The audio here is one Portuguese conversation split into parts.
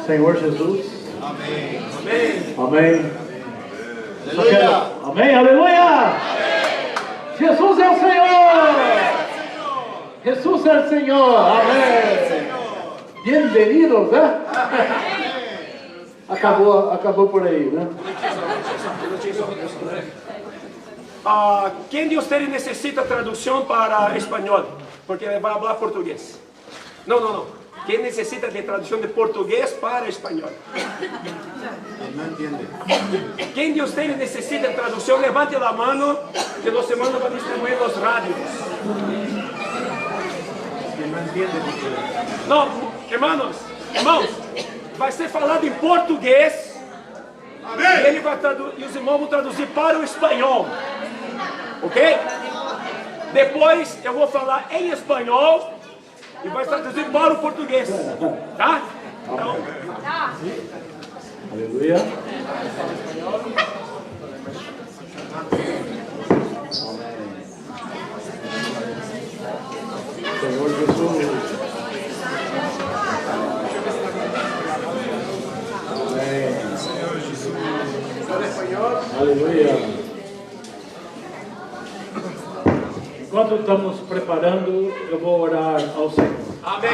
Senhor Jesus. Amém. Amém. Aleluia. Amém, aleluia. Jesus é o Senhor. Jesus é o Senhor. Amém. Bem-vindos, né? Acabou por aí, né? Quem de vocês necessita tradução para espanhol? Porque ele vai falar português. Não. Quem necessita de tradução de português para espanhol? Não entende. Quem de vocês necessita de tradução? Levante a mão, que nós vamos a distribuir os rádios. Não entende porque... Não, irmãos, vai ser falado em português. Amém. E ele vai e os irmãos vão traduzir para o espanhol. Ok? Depois eu vou falar em espanhol e vai traduzir para o português. Tá? Então, Aleluia. Senhor Jesus. Amém. Senhor Jesus. Aleluia. Enquanto estamos preparando, eu vou orar ao Senhor. amém.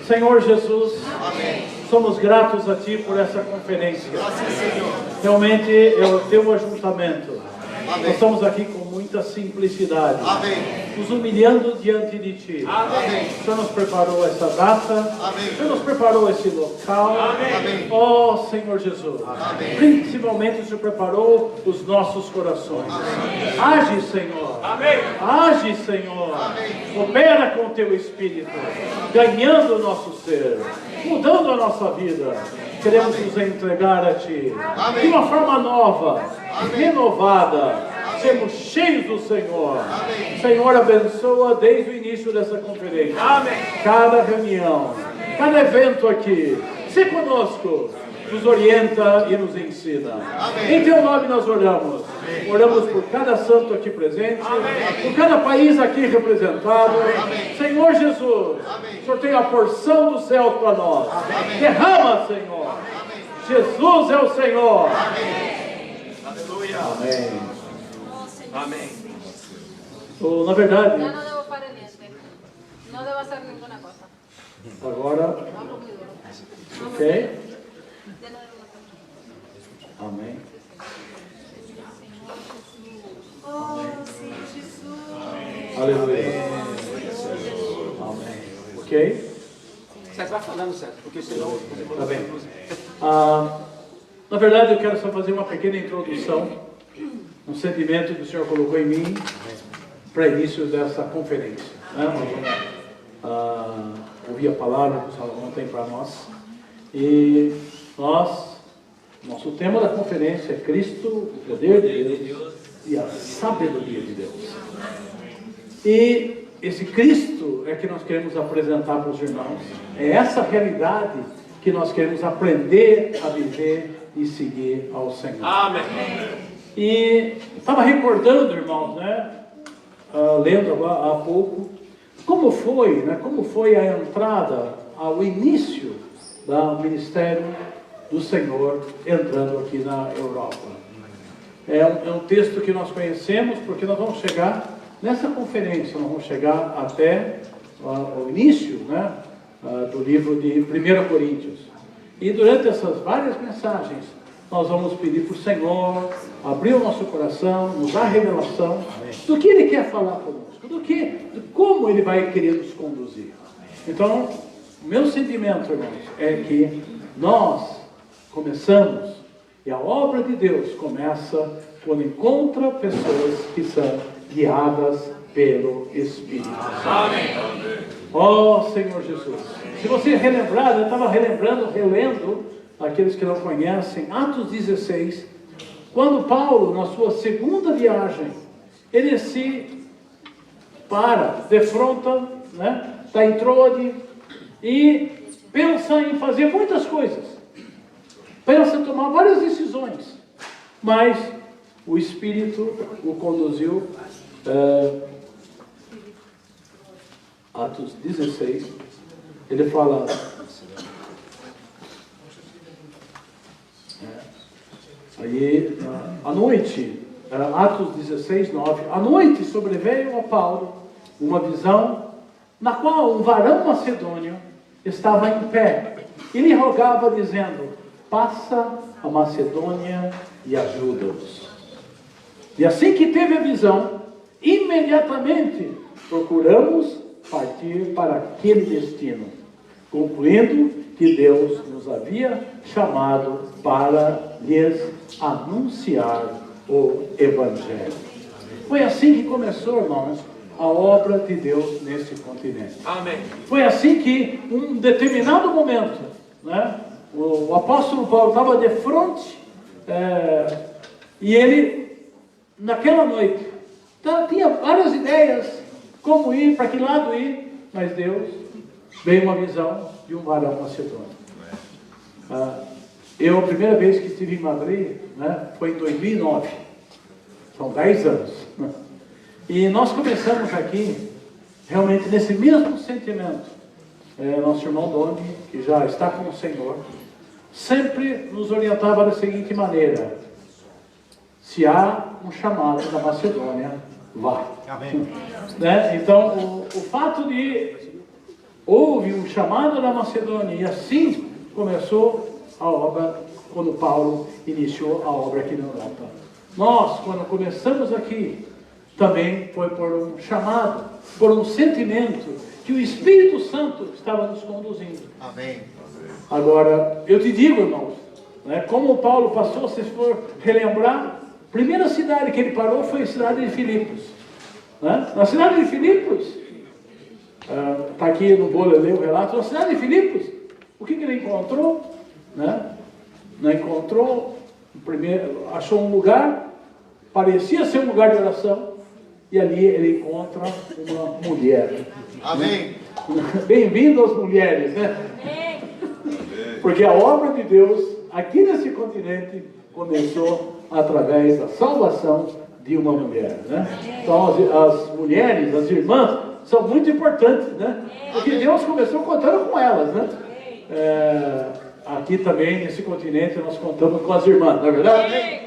Senhor Jesus, Amém. somos gratos a Ti por essa conferência. Graças, Senhor. Realmente é o Teu ajuntamento. Amém. Nós estamos aqui com muita simplicidade, Amém. nos humilhando diante de Ti. Amém. O Senhor nos preparou essa data, Amém. o Senhor nos preparou esse local. Amém. Ó Senhor Jesus, Amém. principalmente o Senhor preparou os nossos corações. Age, Senhor. Amém. Age, Senhor. Opera com o Teu Espírito, ganhando o nosso ser, mudando a nossa vida. Queremos nos entregar a Ti de uma forma nova, renovada. Sermos cheios do Senhor. Senhor, abençoa desde o início dessa conferência. Amém. Cada reunião, cada evento aqui. Se conosco, nos orienta e nos ensina. Em Teu nome nós oramos. Oramos por cada santo aqui presente, por cada país aqui representado. Senhor Jesus, o Senhor tem a porção do céu para nós. Derrama, Senhor. Jesus é o Senhor. Aleluia. Amém. Amém. Na verdade, Ya no debo parar niente. No debo hacer ninguna cosa. agora, Vamos muy duro. ok? Ya no debo hacer. Amém. Aleluia. Amém. Ok? Você vai falando, certo? Porque senão... Tá bem. Na verdade, eu quero só fazer uma pequena introdução, um sentimento que o Senhor colocou em mim para início dessa conferência. Né? Nós vamos ouvir a palavra que o Salomão tem para nós. E nosso tema da conferência é Cristo, o poder de Deus e a sabedoria de Deus. E esse Cristo é que nós queremos apresentar para os irmãos. É essa realidade que nós queremos aprender a viver e seguir ao Senhor. Amém. E estava recordando, irmãos, né? Lendo há pouco, como foi a entrada, ao início do ministério do Senhor entrando aqui na Europa. É um texto que nós conhecemos, porque nós vamos chegar nessa conferência, nós vamos chegar até o início, né, do livro de 1 Coríntios. E durante essas várias mensagens, nós vamos pedir para o Senhor abrir o nosso coração, nos dar revelação do que Ele quer falar conosco, de como Ele vai querer nos conduzir. Então, o meu sentimento, irmãos, é que nós começamos, e a obra de Deus começa quando encontra pessoas que são guiadas pelo Espírito Santo. Amém. Ó Senhor Jesus, se você relembrar, eu estava relendo, aqueles que não conhecem, Atos 16, quando Paulo, na sua segunda viagem, ele se defronta, né, está em Troade e pensa em fazer muitas coisas, pensa em tomar várias decisões, mas o Espírito o conduziu. Atos 16, ele fala... Aí, à noite, Atos 16, 9, à noite sobreveio a Paulo uma visão, na qual um varão macedônio estava em pé, e lhe rogava, dizendo, passa a Macedônia e ajuda-os. E assim que teve a visão, imediatamente procuramos partir para aquele destino, concluindo que Deus nos havia chamado para lhes anunciar o Evangelho. Foi assim que começou, irmãos, a obra de Deus nesse continente. Amém. Foi assim que, em um determinado momento, né, o apóstolo Paulo estava de frente, e ele, naquela noite, tinha várias ideias, como ir, para que lado ir, mas Deus veio uma visão de um varão macedônio. Eu, a primeira vez que estive em Madrid, né, foi em 2009, são 10 anos, né? E nós começamos aqui, realmente nesse mesmo sentimento. Nosso irmão Doni, que já está com o Senhor, sempre nos orientava da seguinte maneira: se há um chamado da Macedônia, vá. Amém. Né? Então, o fato de houve um chamado da Macedônia, e assim começou a obra, quando Paulo iniciou a obra aqui na Europa. Nós, quando começamos aqui, também foi por um chamado, por um sentimento que o Espírito Santo estava nos conduzindo. Amém. Agora, eu te digo, irmãos, né, como Paulo passou, se for relembrar, a primeira cidade que ele parou foi a cidade de Filipos. Né? Na cidade de Filipos, está aqui, não vou ler o relato, na cidade de Filipos, o que ele encontrou? Né? Não encontrou, primeiro, achou um lugar, parecia ser um lugar de oração, e ali ele encontra uma mulher. Amém. Bem-vindo às mulheres, né? Porque a obra de Deus aqui nesse continente começou através da salvação de uma mulher, né? Então as mulheres, as irmãs, são muito importantes, né? Porque Deus começou contando com elas, né? Aqui também nesse continente nós contamos com as irmãs, não é verdade?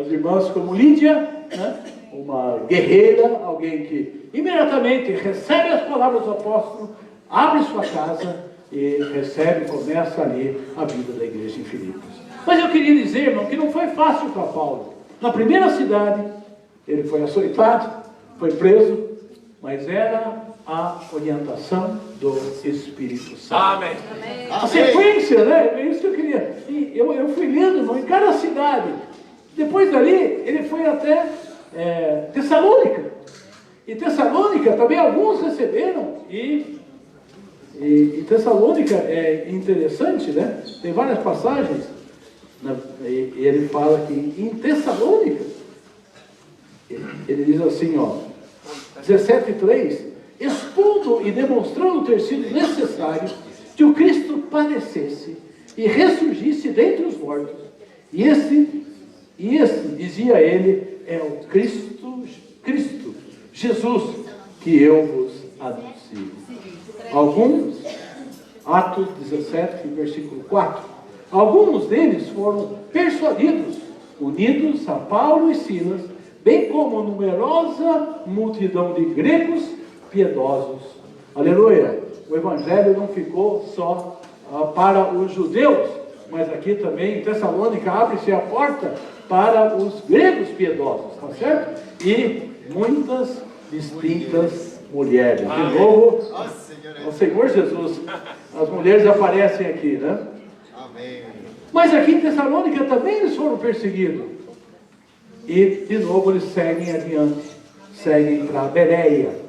As irmãs como Lídia, né? Uma guerreira, alguém que imediatamente recebe as palavras do apóstolo, abre sua casa e recebe, começa ali a vida da igreja em Filipos. Mas eu queria dizer, irmão, que não foi fácil para Paulo. Na primeira cidade, ele foi açoitado, foi preso, mas era a orientação do Espírito Santo. Amém. A sequência, né? É isso que eu queria. E eu fui lendo, irmão, em cada cidade. Depois dali, ele foi até Tessalônica. E Tessalônica também alguns receberam. E Tessalônica é interessante, né? Tem várias passagens. E ele fala que em Tessalônica, ele diz assim, ó, 17:3, expondo e demonstrando ter sido necessário que o Cristo padecesse e ressurgisse dentre os mortos. E esse, dizia ele, é o Cristo Jesus, que eu vos anuncio. Alguns, Atos 17, versículo 4, alguns deles foram persuadidos, unidos a Paulo e Silas, bem como numerosa multidão de gregos piedosos. Aleluia! O Evangelho não ficou só para os judeus, mas aqui também em Tessalônica abre-se a porta para os gregos piedosos, tá certo? E muitas distintas mulheres. De novo, o Senhor Jesus, as mulheres aparecem aqui, né? Amém. Mas aqui em Tessalônica também eles foram perseguidos. E, de novo, eles seguem adiante, seguem para Bereia.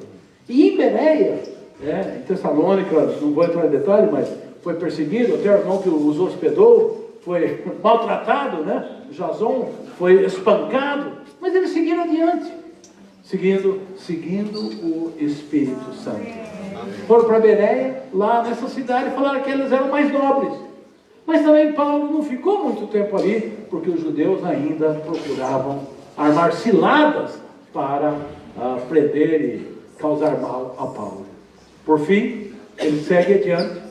E em Bereia, em Tessalônica, não vou entrar em detalhe, mas foi perseguido, até o irmão que os hospedou foi maltratado, né? Jason foi espancado, mas eles seguiram adiante, seguindo o Espírito Santo. Foram para Bereia, lá nessa cidade, falaram que eles eram mais nobres. Mas também Paulo não ficou muito tempo ali, porque os judeus ainda procuravam armar ciladas para prender e causar mal a Paulo. Por fim, ele segue adiante,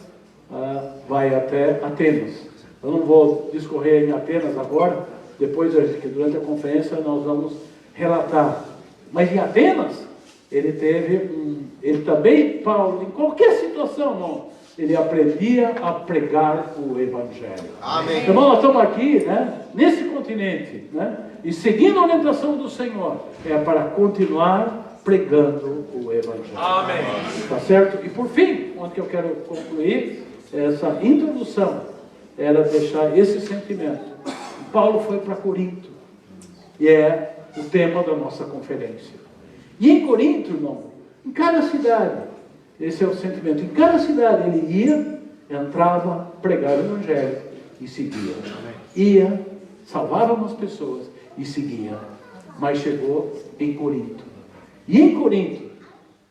vai até Atenas. Eu não vou discorrer em Atenas agora, depois, durante a conferência, nós vamos relatar. Mas em Atenas, ele também, Paulo, em qualquer situação, irmão, ele aprendia a pregar o Evangelho. Amém. Irmão, nós estamos aqui, né, nesse continente, né, e seguindo a orientação do Senhor, é para continuar pregando o Evangelho. Amém. Tá certo? E por fim, onde que eu quero concluir essa introdução, era deixar esse sentimento. Paulo foi para Corinto, e é o tema da nossa conferência. E em Corinto, irmão, em cada cidade, esse é o sentimento, em cada cidade ele ia, entrava, pregava o Evangelho e seguia. Ia, salvava umas pessoas e seguia. Mas chegou em Corinto. E em Corinto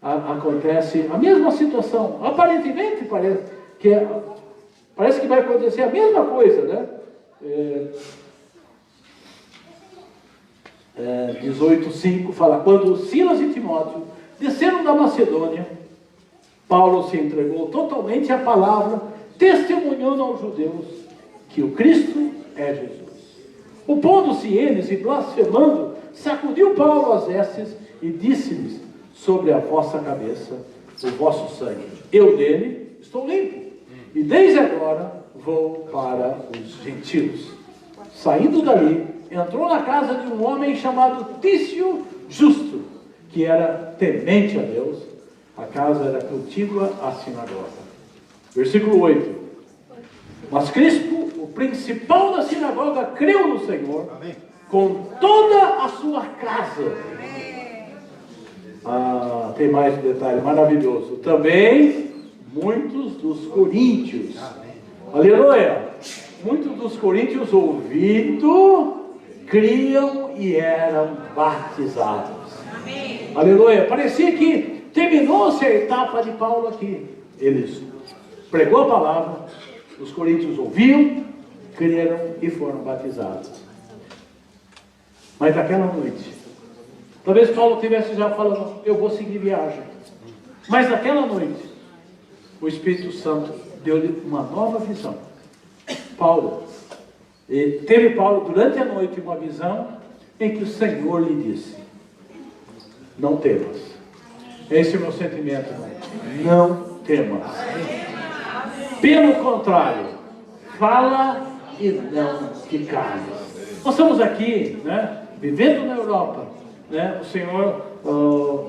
acontece a mesma situação. Aparentemente parece que vai acontecer a mesma coisa, né? 18:5 fala: quando Silas e Timóteo desceram da Macedônia, Paulo se entregou totalmente à palavra, testemunhando aos judeus que o Cristo é Jesus. Opondo-se eles e blasfemando, sacudiu Paulo as vestes e disse-lhes: sobre a vossa cabeça o vosso sangue, eu dele estou limpo, e desde agora vou para os gentios. Saindo dali, entrou na casa de um homem chamado Tício Justo, que era temente a Deus. A casa era contígua à sinagoga. Versículo 8. Mas Crispo, o principal da sinagoga, creu no Senhor. Amém. Com toda a sua casa. Tem mais um detalhe maravilhoso. Também muitos dos coríntios. Aleluia! Muitos dos coríntios, ouvindo, criam e eram batizados. Amém. Aleluia! Parecia que terminou-se a etapa de Paulo aqui. Eles pregou a palavra, os coríntios ouviam, creram e foram batizados. Mas naquela noite, talvez Paulo tivesse já falando: eu vou seguir viagem. Mas naquela noite, o Espírito Santo deu-lhe uma nova visão. Teve Paulo durante a noite uma visão em que o Senhor lhe disse: não temas. Esse é o meu sentimento, irmão. Não temas. Pelo contrário, fala e não te cales. Nós estamos aqui, né, vivendo na Europa, né? O Senhor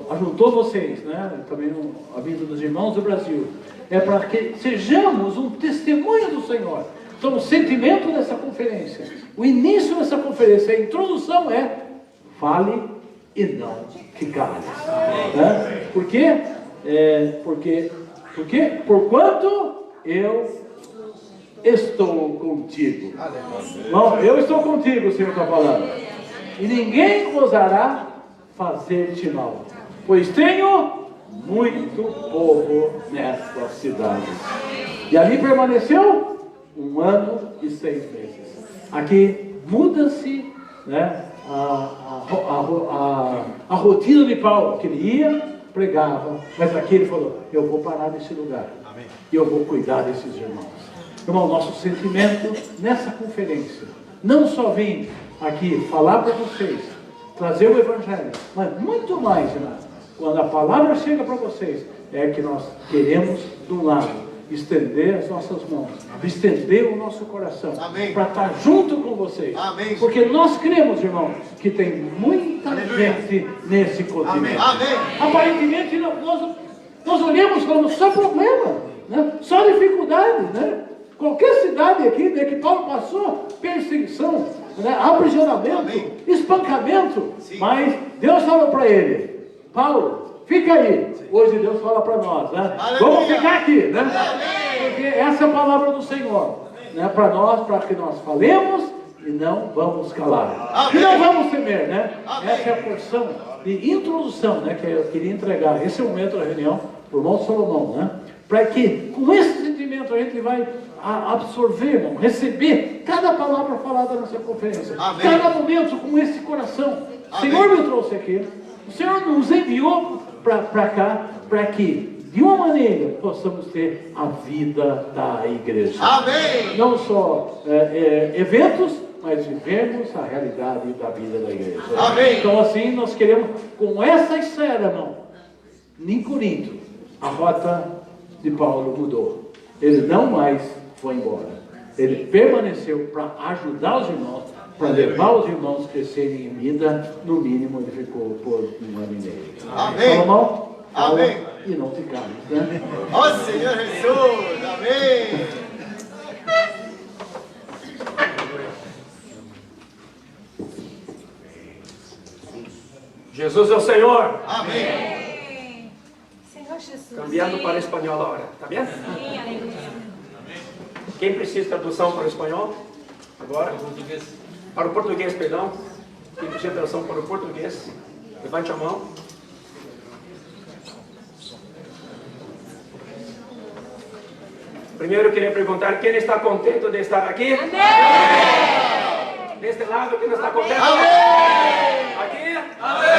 ajuntou vocês, né? Também a vida dos irmãos do Brasil. É para que sejamos um testemunho do Senhor. Então, o sentimento dessa conferência, o início dessa conferência, a introdução é: fale e não te cales. Né? Por quê? Porque porquanto eu estou contigo. Não, eu estou contigo, o Senhor está falando. E ninguém ousará fazer-te mal, pois tenho muito povo nesta cidade. E ali permaneceu 1 ano e 6 meses. Aqui muda-se, né, a rotina de Paulo, que ele ia, pregava, mas aqui ele falou: eu vou parar nesse lugar. Amém. E eu vou cuidar desses irmãos. Irmão, nosso sentimento nessa conferência, não só vim aqui falar para vocês, trazer o Evangelho, mas muito mais, irmão, quando a palavra chega para vocês, é que nós queremos, de um lado, estender as nossas mãos, estender o nosso coração, para estar junto com vocês. Amém. Porque nós cremos, irmão, que tem muita gente nesse continente. Amém. Aparentemente, nós olhamos como só problema, né? Só dificuldade, né? Qualquer cidade aqui, né, que Paulo passou, perseguição, né, aprisionamento, espancamento. Sim. Mas Deus falou para ele: Paulo, fica aí. Hoje Deus fala para nós, né? Vamos ficar aqui, né? Porque essa é a palavra do Senhor, né? Para nós, para que nós falemos e não vamos calar. E não vamos temer, né? Essa é a porção de introdução, né, que eu queria entregar. Esse é o momento da reunião para o irmão Salomão, né? Para que com esse sentimento a gente vai absorver, irmão, receber cada palavra falada nessa conferência. Amém. Cada momento com esse coração. O Senhor me trouxe aqui. O Senhor nos enviou para cá, para que de uma maneira, possamos ter a vida da igreja. Amém. Não só eventos, mas vivemos a realidade da vida da igreja. Amém. Então assim, nós queremos, com essa esfera, irmão, em Corinto, a rota de Paulo mudou. Ele não mais foi embora. Ele permaneceu para ajudar os irmãos, para levar os irmãos a crescerem em vida. No mínimo, ele ficou por um ano e meio. Amém. Salomão, fala Amém. e não te cales, né? Ó Senhor Jesus. Amém. Jesus é o Senhor. Amém. Senhor Jesus. Cambiando para espanhol agora, tá vendo? Sim, aleluia. Quem precisa de tradução para o espanhol? Agora? Para o português, perdão. Quem precisa de tradução para o português? Levante a mão. Primeiro eu queria perguntar, quem está contente de estar aqui? Amém. Deste lado, quem não está contente? Amém. Aqui? Aqui? Amém.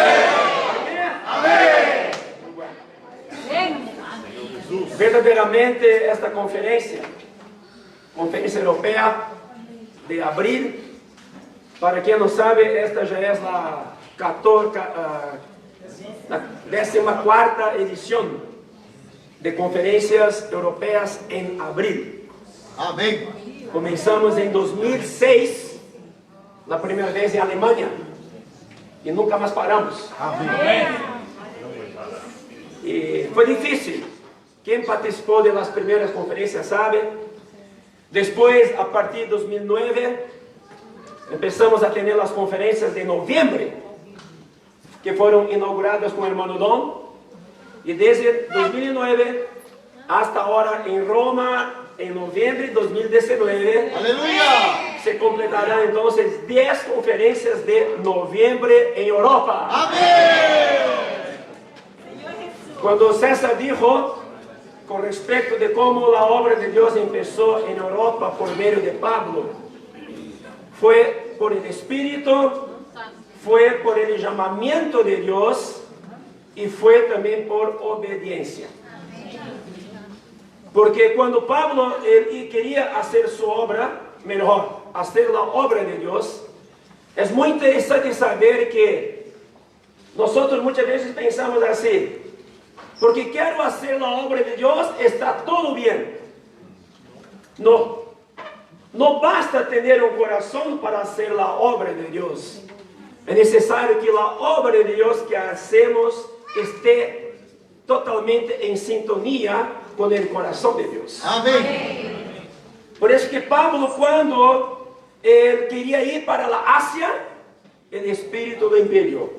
Amém. Verdadeiramente, esta conferência Europeia de abril, para quem não sabe, esta já é a 14ª edição de conferências europeias em abril. Amém. Começamos em 2006, na primeira vez em Alemanha, e nunca mais paramos. Amém. E foi difícil. Quem participou das primeiras conferências sabe. Depois, a partir de 2009, começamos a ter as conferências de novembro, que foram inauguradas com o irmão Dom. E desde 2009 hasta agora em Roma, em novembro de 2019, Aleluia. se completarão então 10 conferências de novembro em Europa. Amém. Quando César dijo con respecto de cómo la obra de Dios empezó en Europa por medio de Pablo, fue por el Espíritu, fue por el llamamiento de Dios y fue también por obediencia. Porque cuando Pablo él quería hacer su obra, mejor, hacer la obra de Dios, es muy interesante saber que nosotros muchas veces pensamos así: porque quiero hacer la obra de Dios, está todo bien. No, no basta tener un corazón para hacer la obra de Dios. Es necesario que la obra de Dios que hacemos esté totalmente en sintonía con el corazón de Dios. Amém. Por eso que Pablo, cuando él quería ir para la Asia, el Espíritu lo impidió.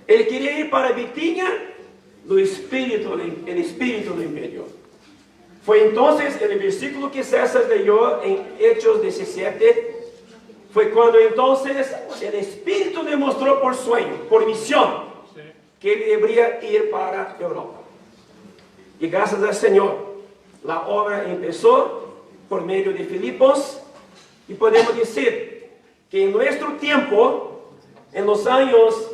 Él quería ir para Bitinia, el Espíritu lo impidió. Fue entonces el versículo que César leyó en Hechos 17, fue cuando entonces el Espíritu demostró por sueño, por misión, que él debería ir para Europa. Y gracias al Señor, la obra empezó por medio de Filipos, y podemos decir que en nuestro tiempo, en los años,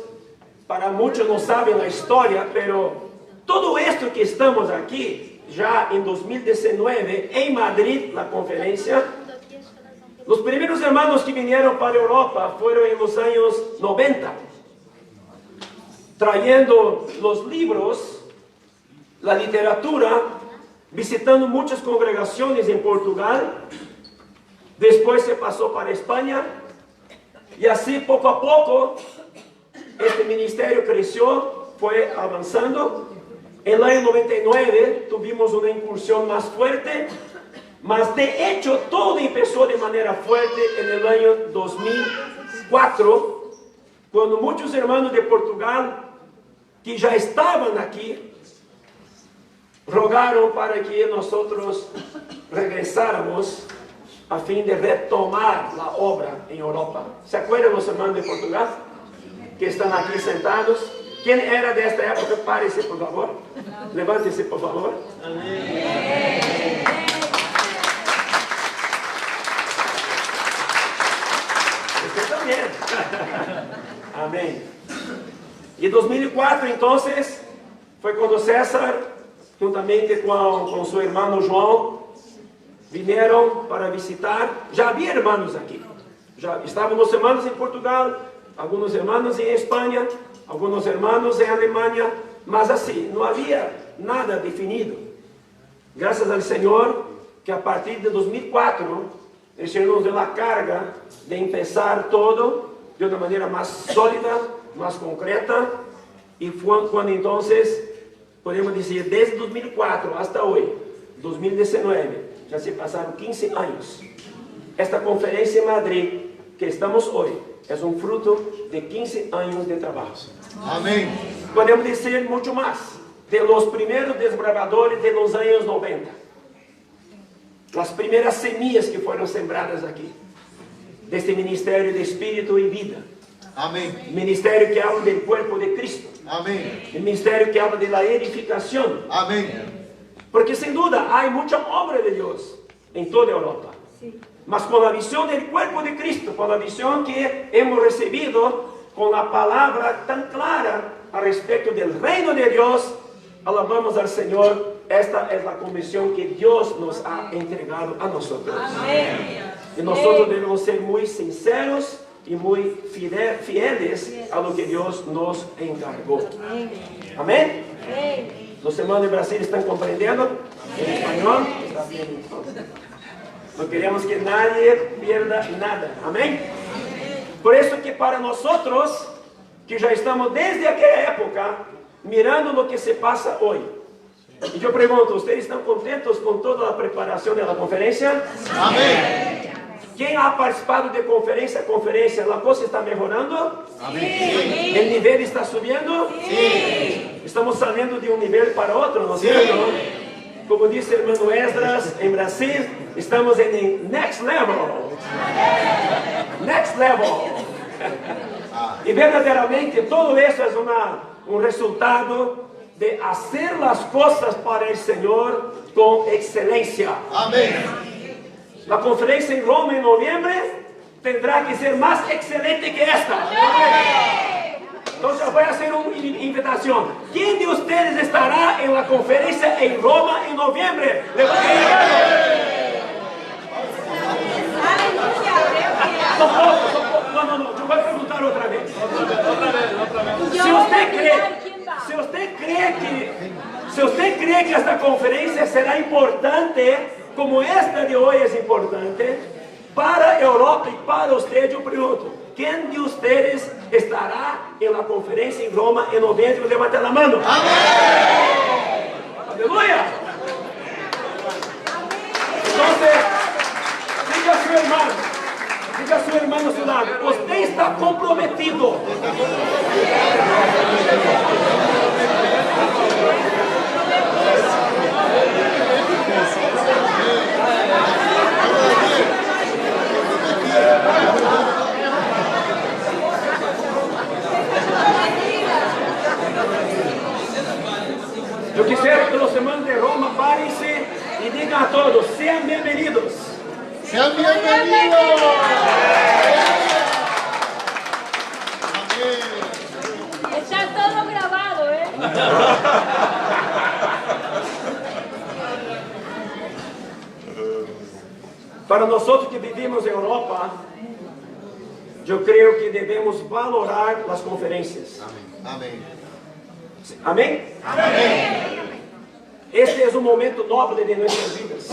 para muchos no saben la historia, pero todo esto que estamos aquí, ya en 2019, en Madrid, la conferencia, los primeros hermanos que vinieron para Europa fueron en los años 90, trayendo los libros, la literatura, visitando muchas congregaciones en Portugal. Después se pasó para España, y así poco a poco este ministerio creció, fue avanzando. En el año 99 tuvimos una incursión más fuerte, mas de hecho todo empezó de manera fuerte en el año 2004, cuando muchos hermanos de Portugal que ya estaban aquí rogaron para que nosotros regresáramos a fin de retomar la obra en Europa. ¿Se acuerdan los hermanos de Portugal que están aquí sentados? ¿Quién era de esta época? Párese, por favor. Levántese, por favor. Usted también. Amén. Y en 2004, entonces, fue cuando César juntamente com seu irmão João, vieram para visitar. Já havia irmãos aqui. Já estavam os irmãos em Portugal, alguns irmãos em Espanha, alguns irmãos em Alemanha, mas assim, não havia nada definido. Graças ao Senhor, que a partir de 2004, el Senhor nos deu a carga de empezar todo de uma maneira mais sólida, mais concreta, e foi quando então, podemos dizer, desde 2004 até hoje, 2019, já se passaram 15 anos. Esta conferência em Madrid, que estamos hoje, é um fruto de 15 anos de trabalho. Amém. Podemos dizer muito mais, de los primeiros desbravadores de los anos 90. As primeiras semillas que foram sembradas aqui, deste ministério de Espírito e Vida. Amém. Ministério que habla do corpo de Cristo. Amém. Ministério que habla de la edificação. Amém. Porque sem dúvida há muita obra de Deus em toda a Europa. Mas com a visão do corpo de Cristo, com a visão que hemos recebido, com a palavra tão clara a respeito do reino de Deus, alabamos ao Senhor. Esta é a comissão que Deus nos ha entregado a nós. E nós devemos ser muito sinceros e muito fieles a lo que Deus nos encargou. Amém? Os irmãos de Brasil estão compreendendo? Em espanhol? Está bem. Não queremos que nadie pierda nada. Amém? Por isso que para nós, que já estamos desde aquela época, mirando o que se passa hoje. E eu pergunto, vocês estão contentos com toda a preparação da conferência? Amém. Quem ha participado de conferência a conferência, a coisa está melhorando? Amém. O nível está subindo? Sim. Estamos saindo de um nível para outro, não é certo? Como disse o irmão Esdras, em Brasil, estamos em next level. Next level. E verdadeiramente, todo isso é um resultado de fazer as coisas para o Senhor com excelência. Amém. A conferência em Roma em novembro terá que ser mais excelente que esta. Então já vou fazer uma invitação. Quem de vocês estará em la conferência em Roma em novembro? Levante a mão. Não, eu vou perguntar outra vez. Se você crê que esta conferência será importante, como esta de hoje é importante, para a Europa e para vocês, eu pergunto, quem de vocês estará em la conferência em Roma em novembro? Levante a mão. Amém. Aleluia. Então, diga a sua irmã no seu lado, você está comprometido. Eu quisiera que os irmãos de Roma parem-se e digam a todos, sejam bem-vindos. Sean bienvenidos. Está todo grabado, Para nós que vivimos em Europa, eu creio que devemos valorar as conferências. Amém. Amém? Amém. Este é um momento nobre de nossas vidas.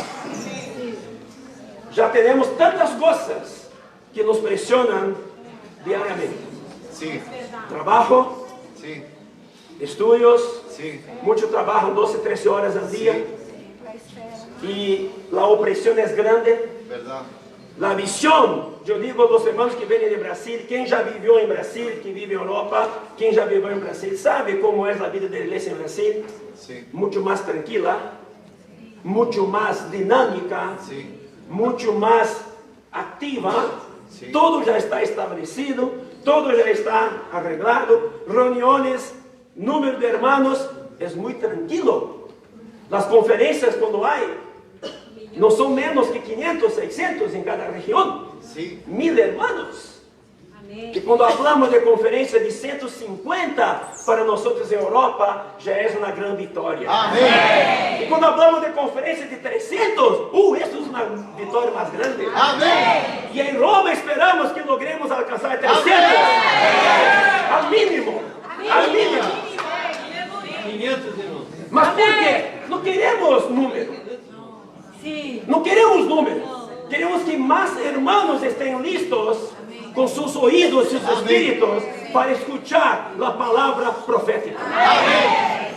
Já temos tantas coisas que nos pressionam diariamente. Sí. Trabalho, Sí. estudos, Sí. muito trabalho, 12, 13 horas ao dia. E a opressão é grande. Verdad. A visão, eu digo aos irmãos que vêm de Brasil, quem já viveu em Brasil, que vive em Europa, quem já viveu em Brasil, sabe como é a vida da igreja em Brasil? Sí. Muito mais tranquila, muito mais dinâmica, Sí. muito mais ativa. Sim. Tudo já está estabelecido, tudo já está arreglado, reuniões, número de irmãos, é muito tranquilo. As conferências, quando há, não são menos que 500, 600 em cada região. Sí. 1000 irmãos. Que quando falamos de conferência de 150 para nós em Europa, já é uma grande vitória. Amém. E quando falamos de conferência de 300, essa é uma vitória mais grande. Amém. E em Roma esperamos que logremos alcançar 300. Al mínimo. Al mínimo. 500 irmãos. Mas por quê? Não queremos número. Não queremos número. Queremos que mais irmãos estejam listos com seus ouvidos e seus espíritos para escuchar a palavra profética. Amém.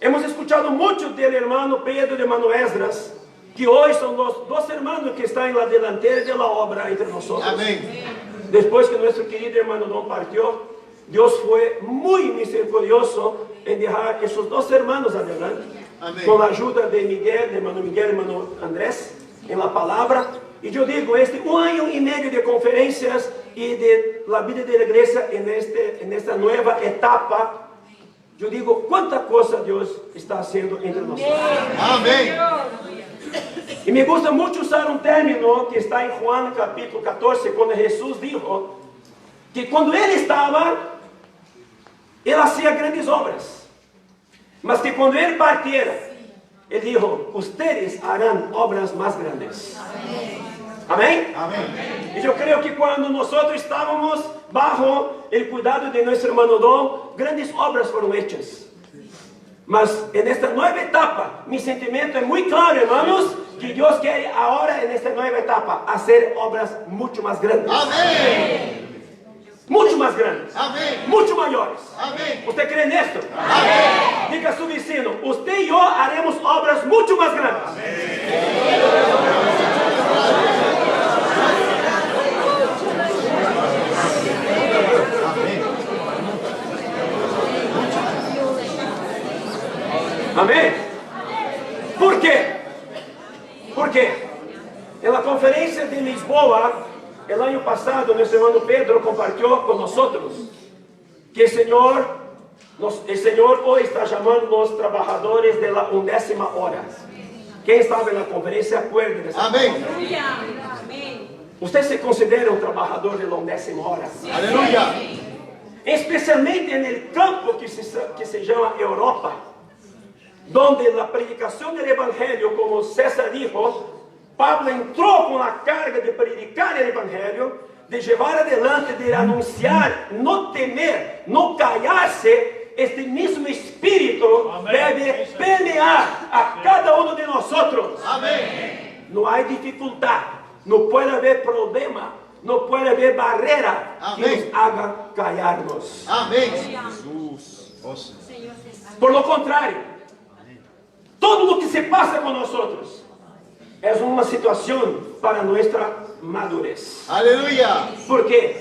Hemos escuchado muito do irmão Pedro e irmão Esdras, que hoje são os dois irmãos que estão na delantera da obra entre nós. Amém. Depois que nosso querido irmão Dom partiu, Deus foi muito misericordioso em deixar esses dois irmãos adelante, Amém. com a ajuda de Miguel, de irmão Miguel e irmão Andrés, em la palavra. E eu digo, este 1 ano e meio de conferências e de la vida da igreja nesta nova etapa, eu digo, quanta coisa Deus está fazendo entre nós. Amém. E me gusta muito usar um término que está em Juan capítulo 14, quando Jesus disse que quando ele estava, ele fazia grandes obras, mas que quando ele partira, ele disse, ustedes harán obras mais grandes. Amém? Amém. E eu creio que quando nós estávamos bajo o cuidado de nosso irmão Dom, grandes obras foram hechas. Mas nesta nova etapa, meu sentimento é muito claro, irmãos, que Deus quer agora, nesta nova etapa, fazer obras muito mais grandes. Amém. Muito mais grandes. Amém. Muito maiores. Amém. Você crê nisto? Amém. Diga a seu vizinho, você e eu haremos obras muito mais grandes. Amém? Por quê? Porque na conferência de Lisboa, o ano passado, nosso irmão Pedro compartilhou com nós que o Senhor hoje está chamando os trabalhadores da 11ª hora. Quem estava na conferência, acuerde dessa Amém. Você se considera um trabalhador da 11ª hora? Aleluia. Especialmente no campo que se chama Europa, donde a predicação do Evangelho, como César dijo, Pablo entrou com a carga de predicar o Evangelho, de levar adelante, de anunciar, não temer, não callar-se. Este mesmo Espírito deve permear a cada um de nós. Amém. Não há dificuldade, não pode haver problema, não pode haver barreira que nos haga callar-nos. Amém. Jesus. Nossa. Por lo contrário, todo o que se passa com nós é uma situação para nossa madurez. Aleluia. ¿Por quê?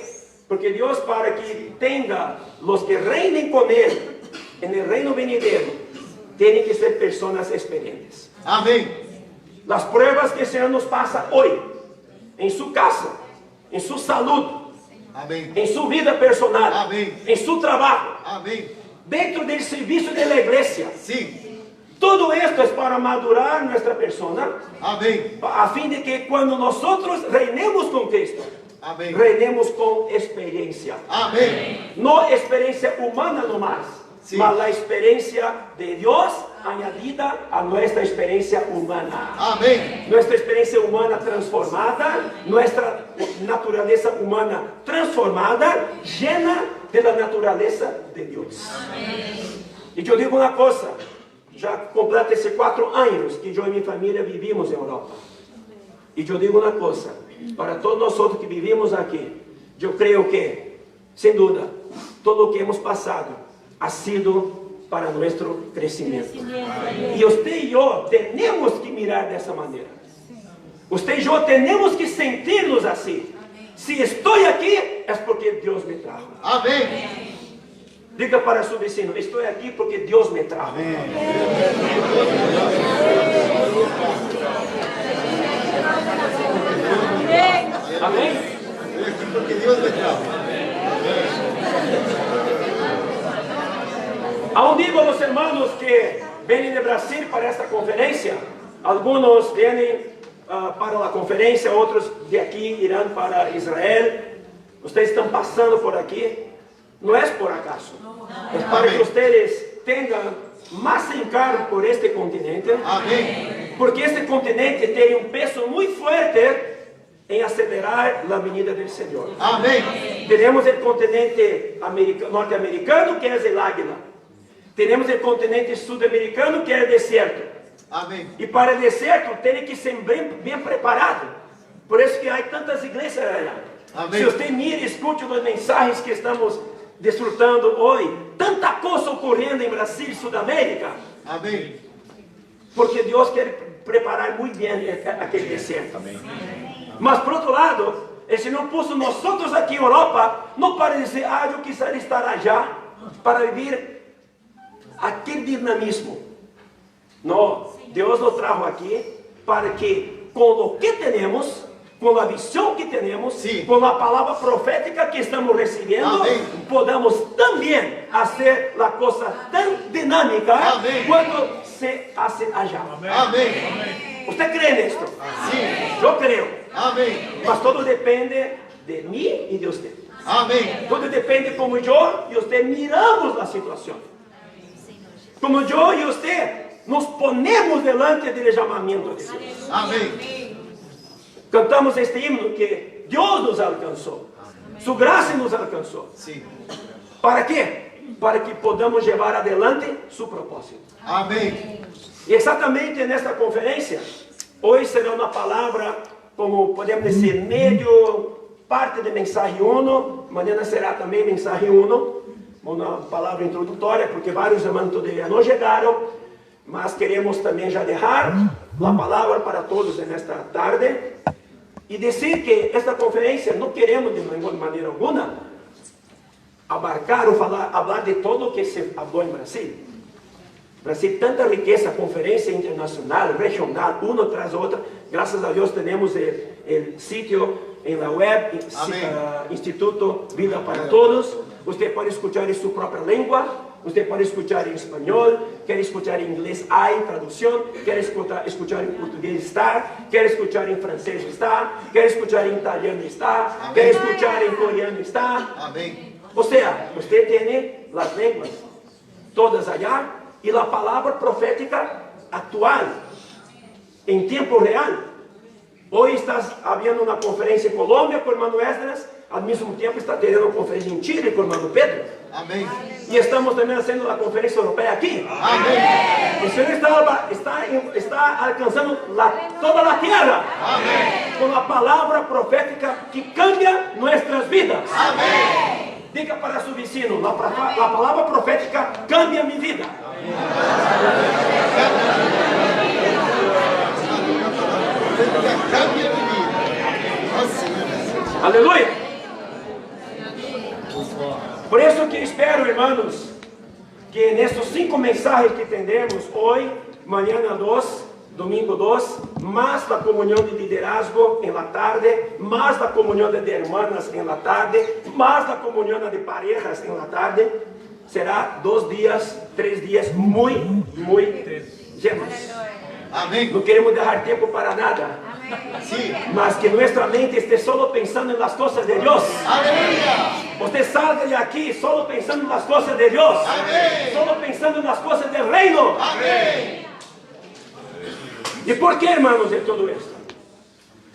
Porque Deus, para que tenha os que reinem com Ele no reino venidero, tem que ser pessoas experientes. Amém. As pruebas que o Senhor nos passa hoje, em sua casa, em sua saúde, Amém. em sua vida personal, Amém. em seu trabalho, Amém. dentro do serviço da igreja. Sim. Todo esto es para madurar nuestra persona, Amém. a fin de que cuando nosotros reinemos con Cristo, Amém. reinemos con experiencia. Amém. No experiencia humana nomás, Sí. mas la experiencia de Dios añadida a nuestra experiencia humana. Amém. Nuestra experiencia humana transformada, nuestra naturaleza humana transformada, llena de la naturaleza de Dios. Y yo digo una cosa, já completa esses 4 anos que eu e minha família vivimos em Europa. E eu digo uma coisa, para todos nós que vivimos aqui, eu creio que, sem dúvida, todo o que hemos passado ha sido para nosso crescimento. E você e eu temos que mirar dessa maneira. Você e eu temos que sentir-nos assim. Se estou aqui, é porque Deus me trajo. Amém. Diga para seu vizinho, estou aqui porque Deus me trajo. Amém? Porque Deus me trajo. Aún digo a los hermanos que vienen de Brasil para esta conferencia. Algunos vienen para la conferencia, otros de aquí irán para Israel. ustedes están pasando por aquí, no es por acaso. Es para que ustedes tengan más encargo por este continente. Amém. Porque este continente tiene un peso muy fuerte en acelerar la venida del Señor. Amém. Tenemos el continente norteamericano, que es el águila. Tenemos el continente sudamericano, que es el desierto. Amém. Y para el desierto tiene que ser bien preparado. Por eso que hay tantas iglesias allá. Amén. Si usted mira y escucha los mensajes que estamos disfrutando hoy, tanta cosa ocurriendo en Brasil y Sudamérica, Amém. porque Dios quiere preparar muy bien aquel desierto. Mas por otro lado, el Señor puso nosotros aquí en Europa, no para decir, yo quisiera estar allá, para vivir aquel dinamismo. No, Dios nos trajo aquí para que con lo que tenemos, con la visión que tenemos, Sí. con la palabra profética que estamos recibiendo, Amén. podamos también hacer la cosa tan dinámica Amén. cuando se hace allá. Amém. ¿Usted cree en esto? Sim. Yo creo. Amém. Mas todo depende de mí y de usted. Amém. Todo depende como yo y usted miramos la situación. Como yo y usted nos ponemos delante del llamamiento de Dios. Amém. Cantamos este himno que Dios nos alcanzó. Su gracia nos alcanzó. Sim. ¿Para qué? Para que podamos llevar adelante su propósito. Amém. E exatamente nesta conferência, hoje será uma palavra, como podemos dizer, meio parte de mensagem 1, amanhã será também mensagem 1, uma palavra introdutória, porque vários irmãos todavia não chegaram, mas queremos também já deixar a palavra para todos nesta tarde, e dizer que esta conferência não queremos de maneira alguma abarcar ou falar de tudo o que se falou em Brasil. Brasil, tanta riqueza, conferência internacional, regional, uma tras outra. Graças a Deus temos o sítio em la web, Instituto Vida para Todos. Você pode escutar em sua própria língua, você pode escutar em espanhol, quer escutar em inglês, há tradução, quer escutar em português, está, quer escutar em francês, está, quer escutar em italiano, está, quer escutar em coreano, está. Amém. Ou seja, você tem as línguas todas allá. E a palavra profética atual, em tempo real. Hoje está havendo uma conferência em Colômbia com o irmão Esdras, ao mesmo tempo está tendo uma conferência em Chile com o irmão Pedro. Amém. E estamos também fazendo a conferência europeia aqui. Amém. O Senhor está alcançando toda a terra. Amém. Com a palavra profética que cambia nossas vidas. Amém. Diga para seu vizinho, a palavra profética cambia minha vida. Cambia de vida. Nossa. Aleluia! Por isso que espero, irmãos, que nestes 5 mensagens que tendremos hoje, amanhã 2, domingo 2, mais da comunhão de liderazgo em la tarde, mais da comunhão de hermanas em la tarde, mais da comunhão de parejas em la tarde, será 2 dias, 3 dias muito llenos. Amém. Não queremos deixar tempo para nada. Sim. Mas que nuestra mente esté solo pensando en las cosas de Dios. Aleluia. Usted salga de aquí solo pensando en las cosas de Dios. Amén. Solo pensando en las cosas del reino. Amém. ¿Y por qué, hermanos, de todo esto?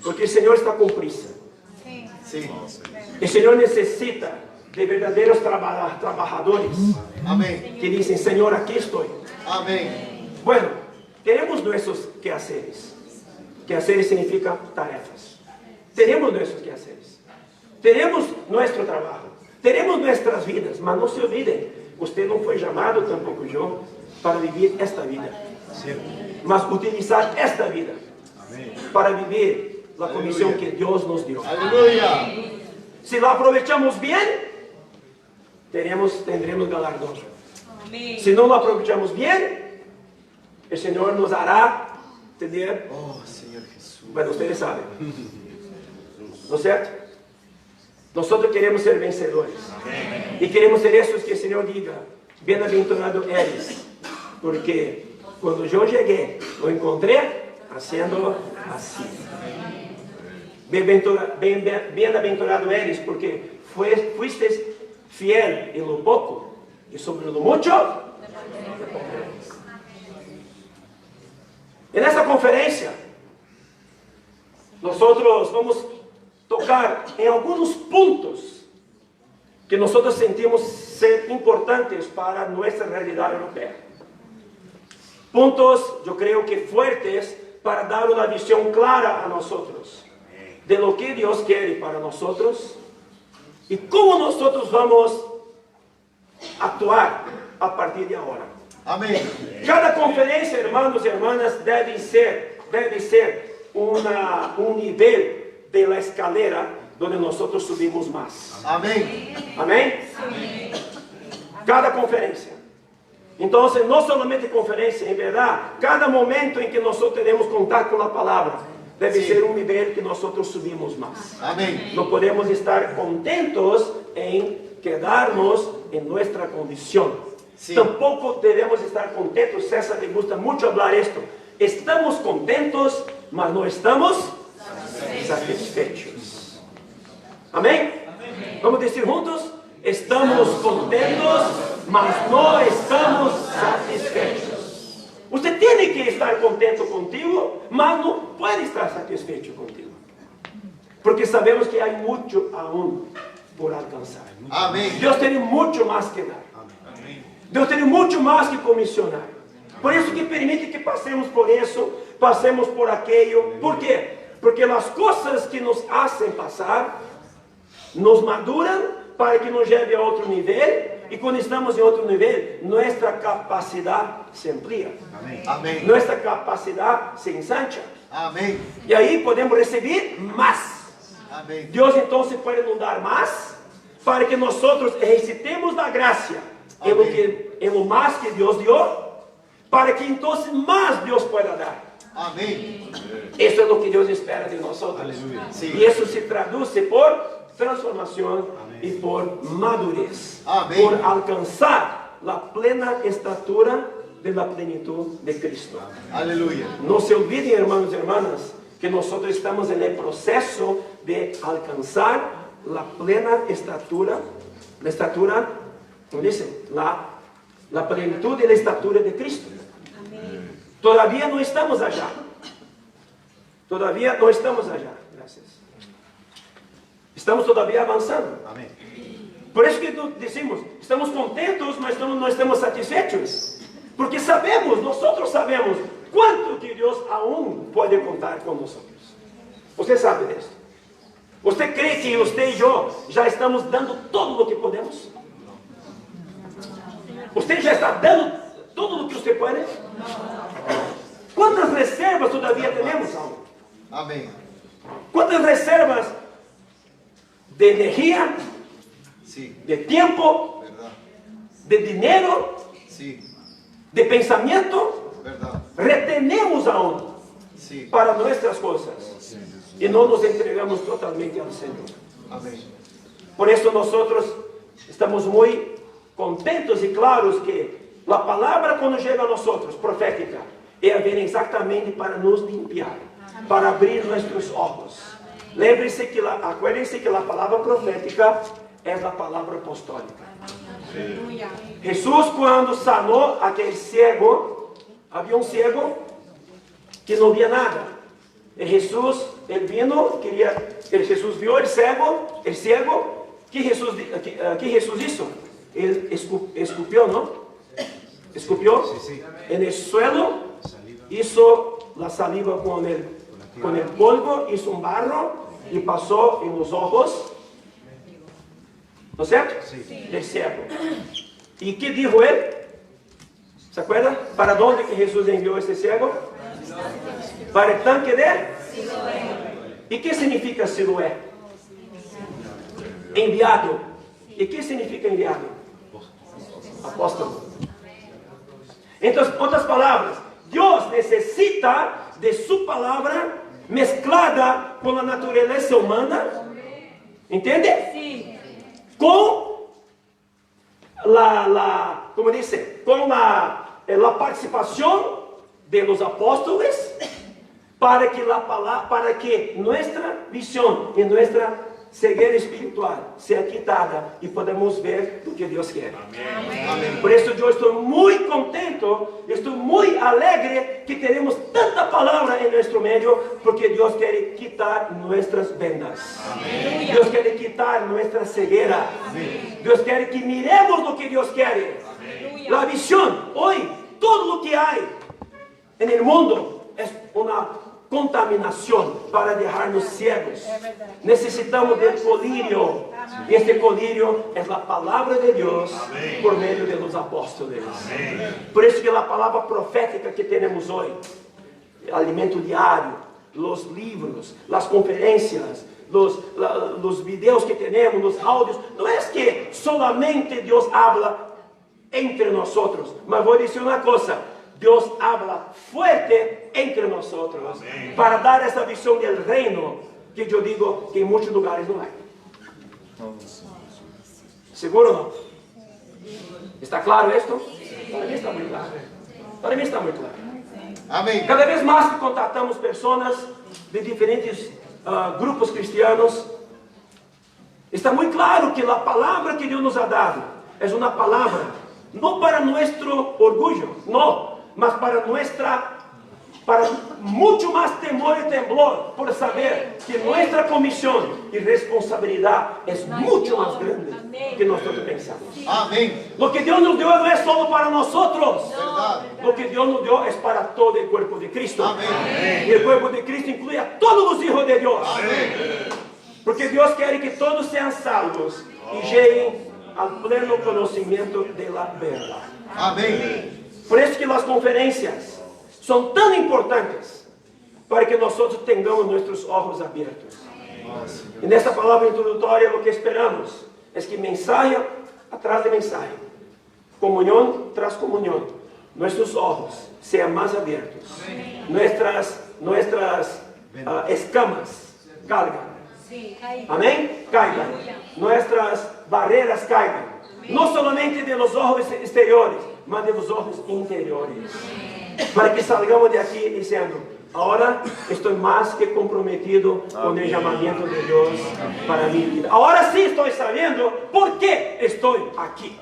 Porque el Señor está con prisa. Sim. El Señor necesita de verdaderos trabajadores Amém. que dicen, Señor, aquí estoy. Amém. Bueno, tenemos nuestros quehaceres. Quehaceres significa tarefas. Tenemos nuestros quehaceres. Tenemos nuestro trabajo. Tenemos nuestras vidas. Mas no se olviden, usted no fue llamado, tampoco yo, para vivir esta vida. Mas utilizar esta vida para vivir la comisión que Dios nos dio. Aleluia. Si la aprovechamos bien, tendremos galardón. Si no lo aprovechamos bien, el Señor nos hará tener, Oh, Senhor Jesus. bueno, ustedes saben, ¿no es cierto? Nosotros queremos ser vencedores. Y queremos ser esos que el Señor diga, bienaventurado eres, porque cuando yo llegué, lo encontré haciendo así. Bem-aventurado eres, porque fuiste fiel en lo poco, y sobre lo mucho. En esta conferencia, nosotros vamos a tocar en algunos puntos que nosotros sentimos ser importantes para nuestra realidad europea. Puntos, yo creo que fuertes, para dar una visión clara a nosotros de lo que Dios quiere para nosotros y cómo nosotros vamos a actuar a partir de ahora. Amén. Cada conferencia, hermanos y hermanas, debe ser un nivel de la escalera donde nosotros subimos más. Amén. Amén. Cada conferencia. Entonces, no solamente conferencia, en verdad, cada momento en que nosotros tenemos contacto con la palabra, debe Sí. ser un nivel que nosotros subimos más. Amén. No podemos estar contentos en quedarnos en nuestra condición. Sí. Tampoco debemos estar contentos. César le gusta mucho hablar esto. Estamos contentos, mas no estamos satisfechos. Amén. Vamos a decir juntos: estamos contentos, mas no estamos satisfechos. Usted tiene que estar contento contigo, mas no puede estar satisfecho contigo. Porque sabemos que hay mucho aún por alcanzar. Amén. Dios tiene mucho más que dar. Deus tem muito mais que comissionar. Por isso que permite que passemos por isso, passemos por aquello. ¿Por quê? Porque as coisas que nos hacen passar, nos maduram para que nos lleve a outro nível. E quando estamos em outro nível, nossa capacidade se amplia. Amém. Nossa capacidade se ensancha. Amém. E aí podemos receber mais. Amém. Deus então se pode nos dar mais, para que nós recebemos da graça em lo mais que Deus deu, para que então mais Deus pueda dar. Amém. Isso é o que Deus espera de nós. Sim. E isso se traduz por transformação e por madurez. Amém. Por alcançar a plena estatura da plenitude de Cristo. Aleluia. Não se olvidem, hermanos e hermanas, que nós estamos no processo de alcançar a plena estatura, como dicen, la plenitud de la estatura de Cristo. Todavía no estamos allá. Todavía no estamos allá. Gracias. Estamos todavía avanzando. Amém. Por eso que decimos, estamos contentos, mas no estamos satisfechos. Porque nosotros sabemos cuánto que Dios aún puede contar con nosotros. Usted sabe de esto. ¿Usted cree que usted y yo ya estamos dando todo lo que podemos? ¿Usted ya está dando todo lo que usted puede? ¿Cuántas reservas todavía tenemos aún? Amém. ¿Cuántas reservas de energía, Sim. de tiempo, Verdade. de dinero, Sim. de pensamiento Verdade. retenemos aún Sim. para nuestras cosas y no nos entregamos totalmente al Señor? Amém. Por eso nosotros estamos muy contentos y claros que la palabra cuando llega a nosotros, profética, ella viene exactamente para nos limpiar, para abrir nuestros ojos. Acuérdense que la palabra profética es la palabra apostólica. Jesús cuando sanó a aquel ciego, había un ciego que no via nada. Y Jesús, él vino, Jesús vio el ciego, ¿qué Jesús hizo? Él escupió, ¿no? Escupió en el suelo, hizo la saliva con el polvo, hizo un barro y pasó en los ojos, ¿no es cierto? Del ciego. ¿Y qué dijo él? ¿Se acuerdan? ¿Para dónde que Jesús envió a este ciego? Para el tanque de Siloé. ¿Y qué significa Siloé? Enviado. ¿Y qué significa enviado? Apóstolo. Entonces, otras palabras, Dios necesita de su palabra mezclada con la naturaleza humana. ¿Entiende? Sí. Con como dice, con la participación de los apóstoles, para que nuestra visión y nuestra ceguera espiritual sea quitada y podamos ver lo que Dios quiere. Amém. Por eso yo estoy muy contento, estoy muy alegre que tenemos tanta palabra en nuestro medio, porque Dios quiere quitar nuestras vendas. Dios quiere quitar nuestra ceguera. Dios quiere que miremos lo que Dios quiere. La visión, hoy, todo lo que hay en el mundo es una contaminación para dejarnos ciegos. Necesitamos del colirio. Y este colirio es la palabra de Dios por medio de los apóstoles. Por eso que la palabra profética que tenemos hoy, el alimento diario, los libros, las conferencias, los videos que tenemos, los audios, no es que solamente Dios habla entre nosotros, mas voy a decir una cosa: Dios habla fuerte entre nosotros para dar esa visión del reino que yo digo que en muchos lugares no hay. ¿Seguro o no? ¿Está claro esto? Para mí está muy claro. Para mí está muy claro. Amém. Cada vez más que contactamos personas de diferentes grupos cristianos, está muy claro que la palabra que Dios nos ha dado es una palabra no para nuestro orgullo, no, mas para mucho más temor y temblor, por saber que nuestra comisión y responsabilidad es mucho más grande que nosotros pensamos. Amém. Lo que Dios nos dio no es solo para nosotros. Verdade. Lo que Dios nos dio es para todo el cuerpo de Cristo. Amém. Y el cuerpo de Cristo incluye a todos los hijos de Dios. Amém. Porque Dios quiere que todos sean salvos y lleguen al pleno conocimiento de la verdad. Amém. Por eso que las conferencias son tan importantes, para que nosotros tengamos nuestros ojos abiertos. En esta palabra introductoria lo que esperamos es que mensaje atrás de mensaje, comunión tras comunión, nuestros ojos sean más abiertos, nuestras escamas caigan. Amén, caigan, nuestras barreras caigan, no solamente de los ojos exteriores, mas de los ojos interiores, para que salgamos de aquí diciendo: ahora estoy más que comprometido con el llamamiento de Dios para mi vida. Ahora sí estoy sabiendo por qué estoy aquí.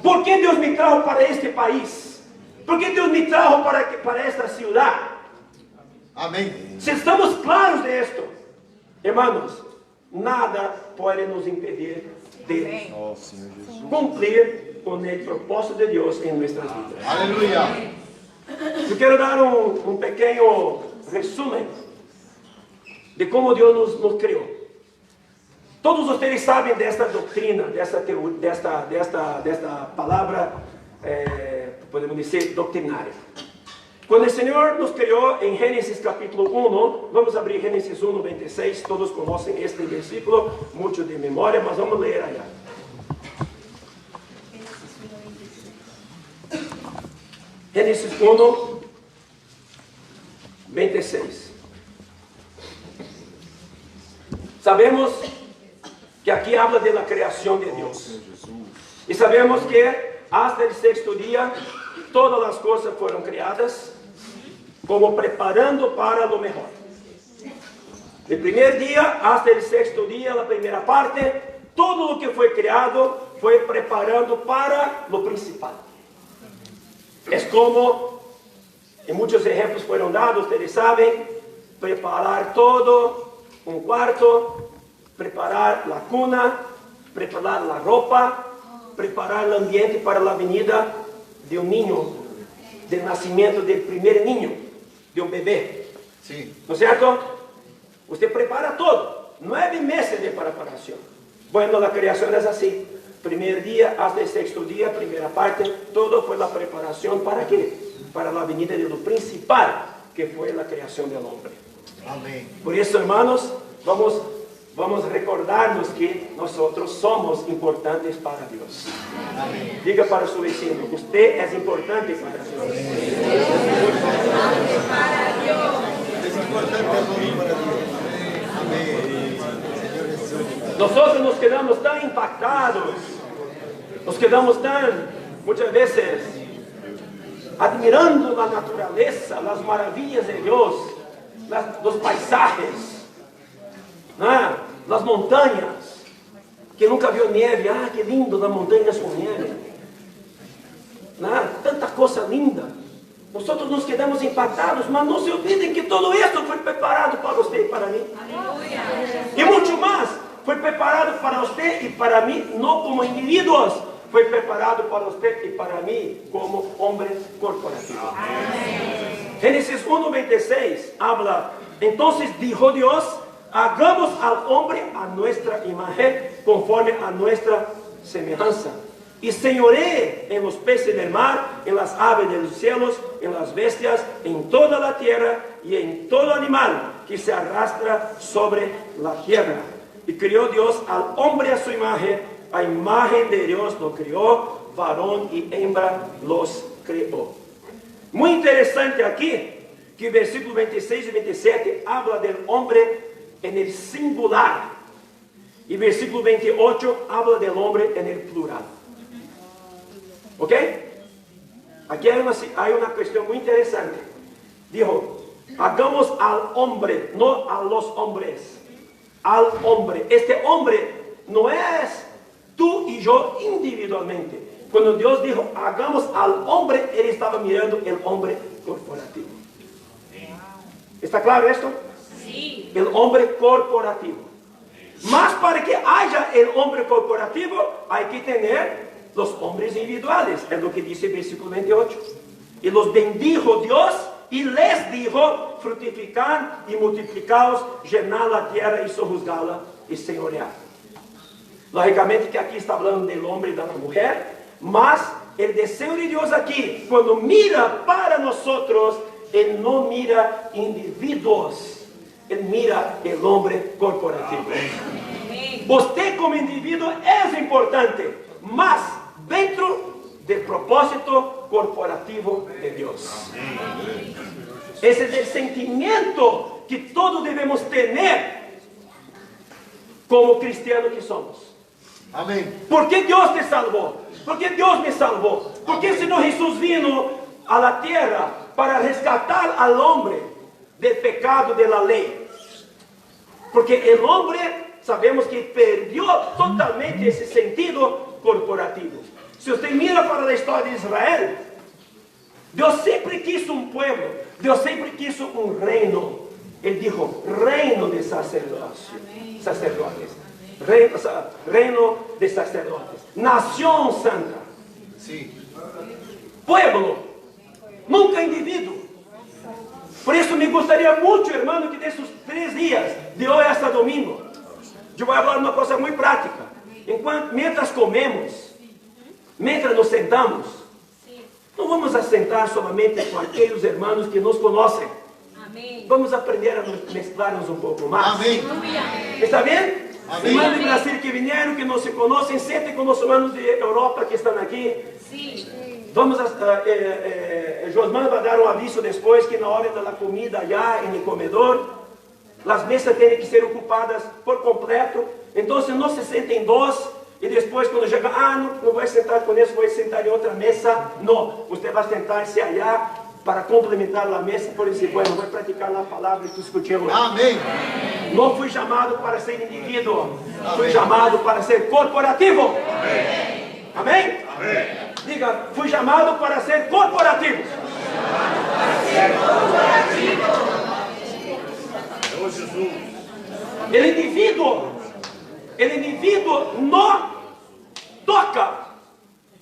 ¿Por qué Dios me trajo para este país? ¿Por qué Dios me trajo para esta ciudad? Amém. Si estamos claros de esto, hermanos, nada puede nos impedir de cumplir con el propósito de Dios en nuestras vidas. Aleluia. Yo quiero dar un pequeño resumen de cómo Dios nos creó. Todos ustedes saben de esta doctrina, de esta palabra, podemos decir, doctrinaria. Cuando el Señor nos creó en Génesis capítulo 1, vamos a abrir Génesis 1, 26, todos conocen este versículo, mucho de memoria, mas vamos a leer allá. Génesis 1, 26. Sabemos que aquí habla de la creación de Dios. Y sabemos que hasta el sexto día todas las cosas fueron creadas como preparando para lo mejor. El primer día hasta el sexto día, la primera parte, todo lo que fue creado fue preparando para lo principal. Es como, y muchos ejemplos fueron dados, ustedes saben, preparar todo, un cuarto, preparar la cuna, preparar la ropa, preparar el ambiente para la venida de un niño, del nacimiento del primer niño, de un bebé. Sim. ¿No es cierto? Usted prepara todo, 9 meses de preparación. Bueno, la creación es así. Primer día hasta el sexto día, primera parte, todo fue la preparación. ¿Para qué? Para la venida de lo principal, que fue la creación del hombre. Amém. Por eso, hermanos, vamos a recordarnos que nosotros somos importantes para Dios. Amém. Diga para su vecino: usted es importante para Dios. Es importante todo para Deus. Amém. Nosotros nos quedamos tan impactados, nos quedamos tan, muchas veces, admirando la naturaleza, las maravillas de Dios, los paisajes, ¿no? Las montañas, que nunca vio nieve. Ah, qué lindo las montañas con nieve, ¿no? Tanta cosa linda. Nosotros nos quedamos impactados, mas no se olviden que todo esto fue preparado para usted y para mí. Y mucho más, fue preparado para usted y para mí, no como individuos, fue preparado para usted y para mí como hombres corporativos. Génesis 1:26 habla, entonces dijo Dios, hagamos al hombre a nuestra imagen, conforme a nuestra semejanza. Y señoree en los peces del mar, en las aves de los cielos, en las bestias, en toda la tierra y en todo animal que se arrastra sobre la tierra. Y crió Dios al hombre a su imagen, a imagen de Dios lo crió, varón y hembra los creó. Muy interesante aquí, que versículo 26 y 27 habla del hombre en el singular. Y versículo 28 habla del hombre en el plural. ¿Ok? Aquí hay una cuestión muy interesante. Dijo, hagamos al hombre, no a los hombres. Al hombre. Este hombre no es tú y yo individualmente. Cuando Dios dijo, hagamos al hombre, Él estaba mirando el hombre corporativo. ¿Está claro esto? Sí. El hombre corporativo. Más para que haya el hombre corporativo, hay que tener los hombres individuales, es lo que dice el versículo 28. Y los bendijo Dios y les dijo, fructificad y multiplicaos, llenad la tierra y sojuzgala y señoread. Lógicamente que aquí está hablando del hombre y de la mujer, mas el deseo de Dios aquí, cuando mira para nosotros, Él no mira individuos, Él mira el hombre corporativo. Usted como individuo es importante, mas dentro del propósito corporativo de Dios. Ese es el sentimiento que todos debemos tener como cristianos que somos. Amén. ¿Por qué Dios te salvó? ¿Por qué Dios me salvó? ¿Por qué el Señor Jesús vino a la tierra para rescatar al hombre del pecado de la ley? Porque el hombre, sabemos que perdió totalmente ese sentido corporativo. Si usted mira para la historia de Israel, Dios siempre quiso un pueblo, Dios siempre quiso un reino. Él dijo, reino de sacerdotes, reino de sacerdotes, nación santa, Sí. pueblo, nunca individuo. Por eso me gustaría mucho, hermano, que de esos 3 días, de hoy hasta domingo, yo voy a hablar una cosa muy práctica. Mientras comemos, mientras nos sentamos, no vamos a sentar solamente con aquellos hermanos que nos conocen. Amén. Vamos a aprender a mezclarnos un poco más. Amém. ¿Está bien? Amén. Hermanos de Brasil que vinieron, que no se conocen, sienten con los hermanos de Europa que están aquí. Sí. Vamos a, Josman va a dar un aviso después que en la hora de la comida allá en el comedor, las mesas tienen que ser ocupadas por completo. Entonces no se senten 2 y después cuando llega, no voy a sentar con eso, voy a sentar en otra mesa. No, usted va a sentarse allá para complementar la mesa, por decir, bueno, voy a practicar la palabra que escuchemos. Amém. No fui llamado para ser individuo, fui llamado para ser corporativo. Amém? Amém. Diga, fui llamado para ser corporativo. El individuo no toca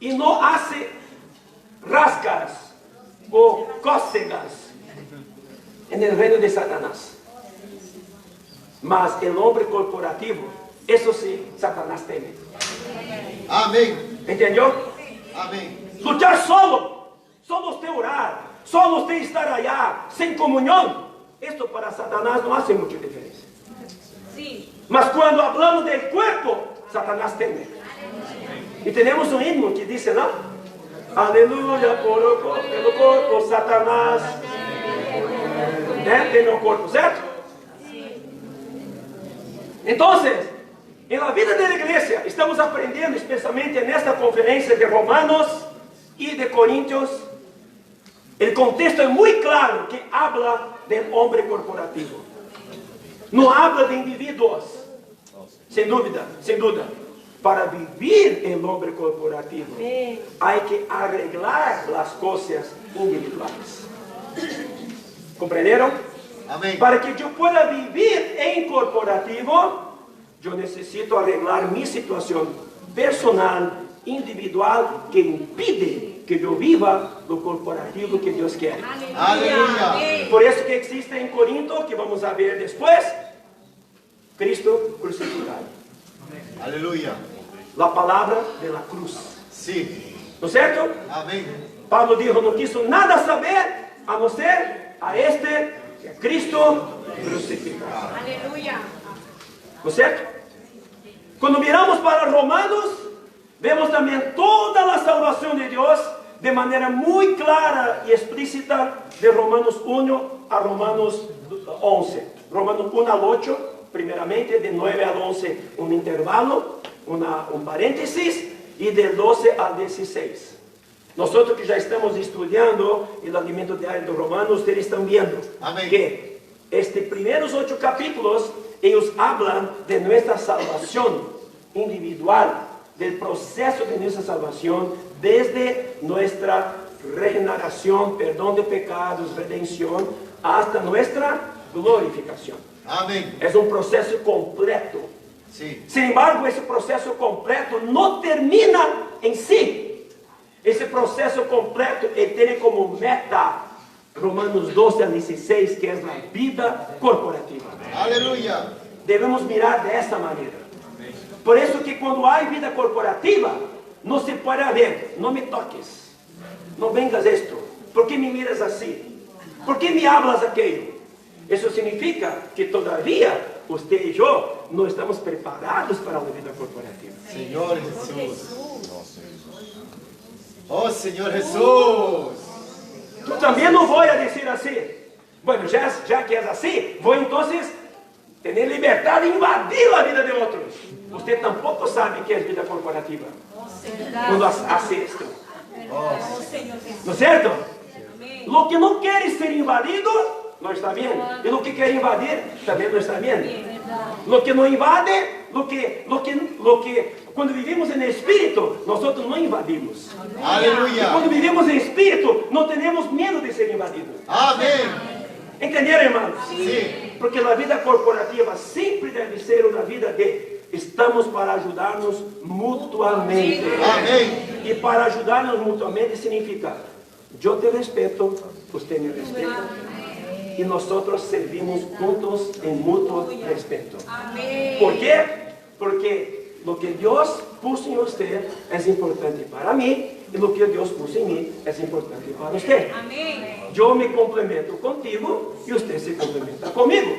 y no hace rascas o cócegas en el reino de Satanás. Mas el hombre corporativo, eso sí, Satanás teme. Amém. ¿Entendió? Amém. Luchar solo usted orar, solo usted estar allá, sin comunión. Esto para Satanás no hace mucha diferencia. Sí. Mas cuando hablamos del cuerpo, Satanás teme. Y tenemos un himno que dice, ¿no? Aleluya, por el cuerpo, Satanás. Teme el cuerpo, ¿cierto? Entonces, en la vida de la iglesia, estamos aprendiendo, especialmente en esta conferencia de Romanos y de Corintios, el contexto es muy claro que habla del hombre corporativo. No habla de individuos. Sin duda. Para vivir el hombre corporativo, hay que arreglar las cosas individuales. ¿Comprendieron? Amém. Para que yo pueda vivir en corporativo, yo necesito arreglar mi situación personal, individual, que impide que yo viva lo corporativo que Dios quiere. Aleluia. Por eso que existe en Corinto, que vamos a ver después, Cristo crucificado. Aleluia. La palabra de la cruz. Sim. ¿No es cierto? Amém. Pablo dijo, no quiso nada saber a no ser a este Cristo crucificado. Aleluya. ¿No es cierto? Cuando miramos para Romanos, vemos también toda la salvación de Dios de manera muy clara y explícita de Romanos 1 a Romanos 11. Romanos 1 al 8, primeramente, de 9 al 11, un intervalo, un paréntesis, y del 12 al 16. Nosotros que ya estamos estudiando el alimento diario de Romanos, ustedes están viendo Amén. que estos primeros 8 capítulos, ellos hablan de nuestra salvación individual, del proceso de nuestra salvación, desde nuestra regeneración, perdón de pecados, redención, hasta nuestra glorificación. Amém. Es un proceso completo. Sim. Sin embargo, ese proceso completo no termina en sí. Ese proceso completo él tiene como meta Romanos 12 al 16, que es la vida corporativa. Aleluia. Debemos mirar de esta manera. Por eso que cuando hay vida corporativa, no se puede ver, no me toques, no vengas esto, ¿por qué me miras así? ¿Por qué me hablas aquello? Eso significa que todavía usted y yo no estamos preparados para la vida corporativa. Senhor Jesus. Oh, Senhor Jesus. Yo también no voy a decir así. Bueno, ya que es así, voy entonces a tener libertad de invadir la vida de otros. Usted tampoco sabe qué es vida corporativa cuando hace esto. ¿No es cierto? Lo que no quiere ser invadido no está bien. Y lo que quiere invadir también no está bien. Lo que no invade, cuando vivimos en el Espíritu, nosotros no invadimos. Y Aleluia. cuando vivimos en Espíritu, no tenemos miedo de ser invadidos. Amém. ¿Entendieron, hermanos? Sim. Porque la vida corporativa siempre debe ser una vida de estamos para ayudarnos mutuamente. Amém. Y para ayudarnos mutuamente significa yo te respeto, usted me respeta. Y nosotros servimos juntos en mutuo respeto. ¿Por qué? Porque lo que Dios puso en usted es importante para mí y lo que Dios puso en mí es importante para usted. Yo me complemento contigo y usted se complementa conmigo.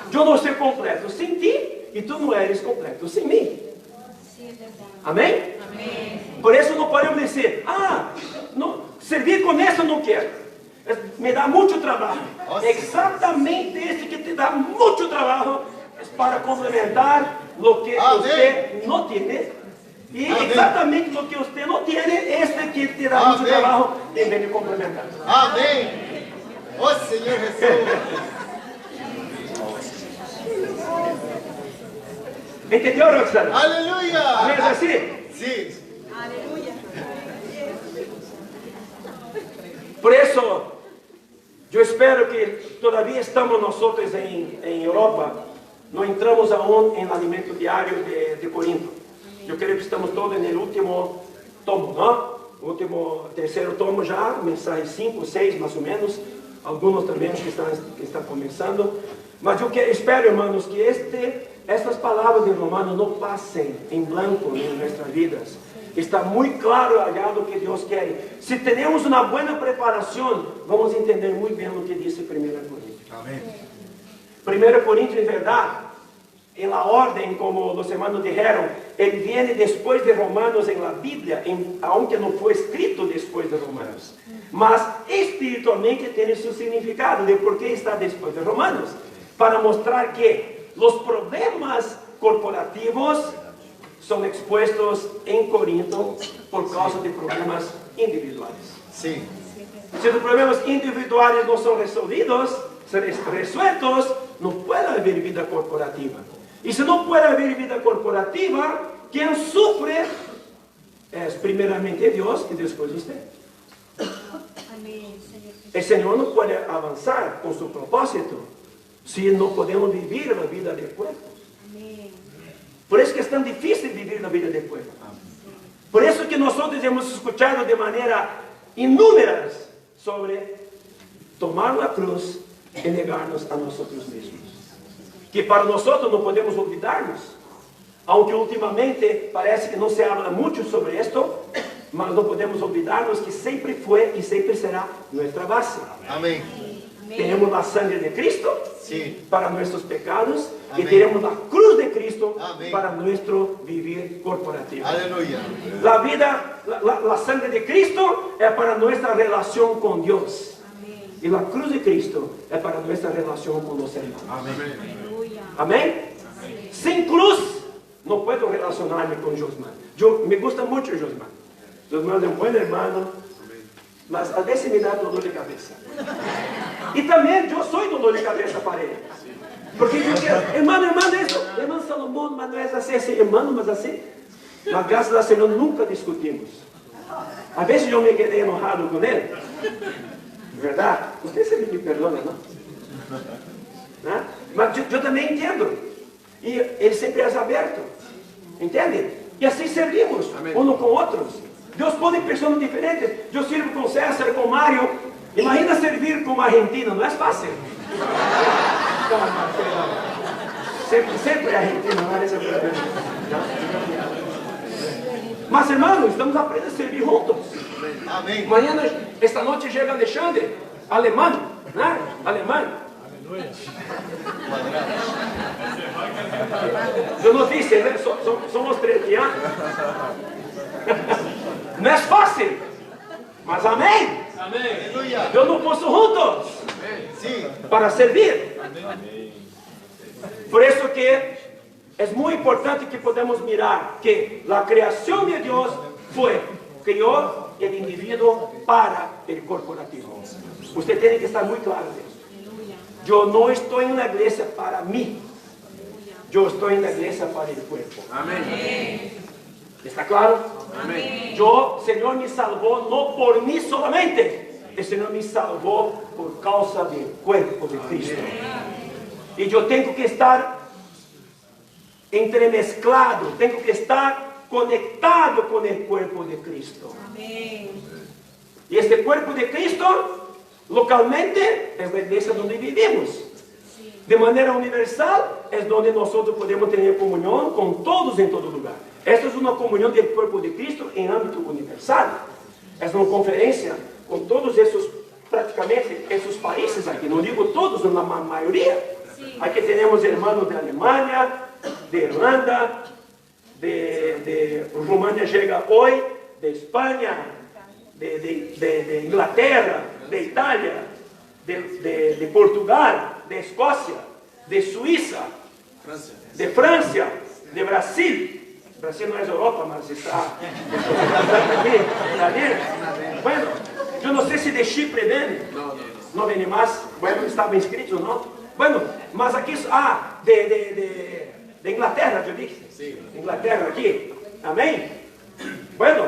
Yo no soy completo sin ti y tú no eres completo sin mí. Amén. Por eso no podemos decir, no, servir con eso no quiero. Me da mucho trabajo. Exactamente ese que te da mucho trabajo es para complementar lo que usted no tiene. Y exactamente lo que usted no tiene, este que te da mucho trabajo, en vez de complementar. Amém. Oh, Senhor Jesus. ¿Entendió, Roxana? Aleluia. ¿Es así? Sim. Por eso, yo espero que todavía estamos nosotros en Europa, no entramos aún en el alimento diario de Corinto. Yo creo que estamos todos en el último tomo, ¿no? Último, tercero tomo ya, mensajes 5, 6 más o menos, algunos también que están comenzando. Mas yo espero, hermanos, que estas palabras de Romanos no pasen en blanco en nuestras vidas. Está muy claro allá lo que Dios quiere. Si tenemos una buena preparación, vamos a entender muy bien lo que dice 1 Corintios. Amém. 1 Corintios, en verdad, en la orden, como los hermanos dijeron, él viene después de Romanos en la Biblia, aunque no fue escrito después de Romanos. Mas espiritualmente tiene su significado de por qué está después de Romanos. Para mostrar que los problemas corporativos son expuestos en Corinto por causa de problemas individuales. Sim. Si los problemas individuales no son resolvidos, resueltos, no puede haber vida corporativa. Y si no puede haber vida corporativa, quien sufre es primeramente Dios y después usted. El Señor no puede avanzar con su propósito si no podemos vivir la vida del cuerpo. Por eso que es tan difícil vivir la vida del cuerpo. Por eso que nosotros hemos escuchado de manera inúmeras sobre tomar la cruz y negarnos a nosotros mismos. Que para nosotros no podemos olvidarnos, aunque últimamente parece que no se habla mucho sobre esto, mas no podemos olvidarnos que siempre fue y siempre será nuestra base. Amén. Tenemos la sangre de Cristo Sí. para nuestros pecados y Amén. tenemos la cruz de Cristo Amén. para nuestro vivir corporativo. Aleluya. La vida, la sangre de Cristo es para nuestra relación con Dios. Y la cruz de Cristo es para nuestra relación con los hermanos. Amén. Sin cruz no puedo relacionarme con Josman. Me gusta mucho Josman. Josman es un buen hermano, mas a veces me da dolor de cabeza. Y también yo soy dolor de cabeza para él. Porque yo quiero, hermano, esto, hermano Salomón, mas no es así, hermano, mas así. Mas gracias al Señor nunca discutimos. A veces yo me quedé enojado con él. ¿Verdad? Usted sempre me perdona, ¿no? ¿Ah? Mas yo también entiendo. Y él siempre es abierto. ¿Entiende? Y así servimos, unos con otros. Dios pone personas diferentes. Yo sirvo con César, con Mario. Imagina servir como argentino, no es fácil. Sempre argentino, não é esse problema. Mas hermanos, estamos aprendendo a servir juntos. Amém. Mañana, esta noche llega Alexandre, alemán, ¿no? Alemán. Yo no dije, ¿no? Somos tres, ¿ya? No es fácil, mas amén. Aleluya. Yo nos puso juntos Sí. para servir. Por eso que es muy importante que podamos mirar que la creación de Dios creó el individuo para el corporativo. Usted tiene que estar muy claro de eso. Yo no estoy en la iglesia para mí. Yo estoy en la iglesia para el cuerpo. Amém. ¿Está claro? Amém. Yo, Señor me salvó no por mí solamente. El Señor me salvó por causa del cuerpo de Cristo. Y yo tengo que estar entremezclado, tengo que estar conectado con el cuerpo de Cristo. Y este cuerpo de Cristo, localmente, es la iglesia donde vivimos. De manera universal, es donde nosotros podemos tener comunión con todos en todo lugar. Esta es una comunión del cuerpo de Cristo en ámbito universal. Es una conferencia con todos esos, prácticamente, esos países aquí. No digo todos, la mayoría. Aquí tenemos hermanos de Alemania, de Irlanda, de Rumania llega hoy, de España, de Inglaterra, de Italia, de Portugal, de Escocia, de Suiza, de Francia, de Brasil. Brasil no es Europa, mas está bien. Bueno, yo no sé si de Chipre viene. No viene más. Bueno, estaba inscrito, ¿no? Bueno, mas aquí, de Inglaterra, yo dije. Sí. Inglaterra, aquí. Amén. Bueno,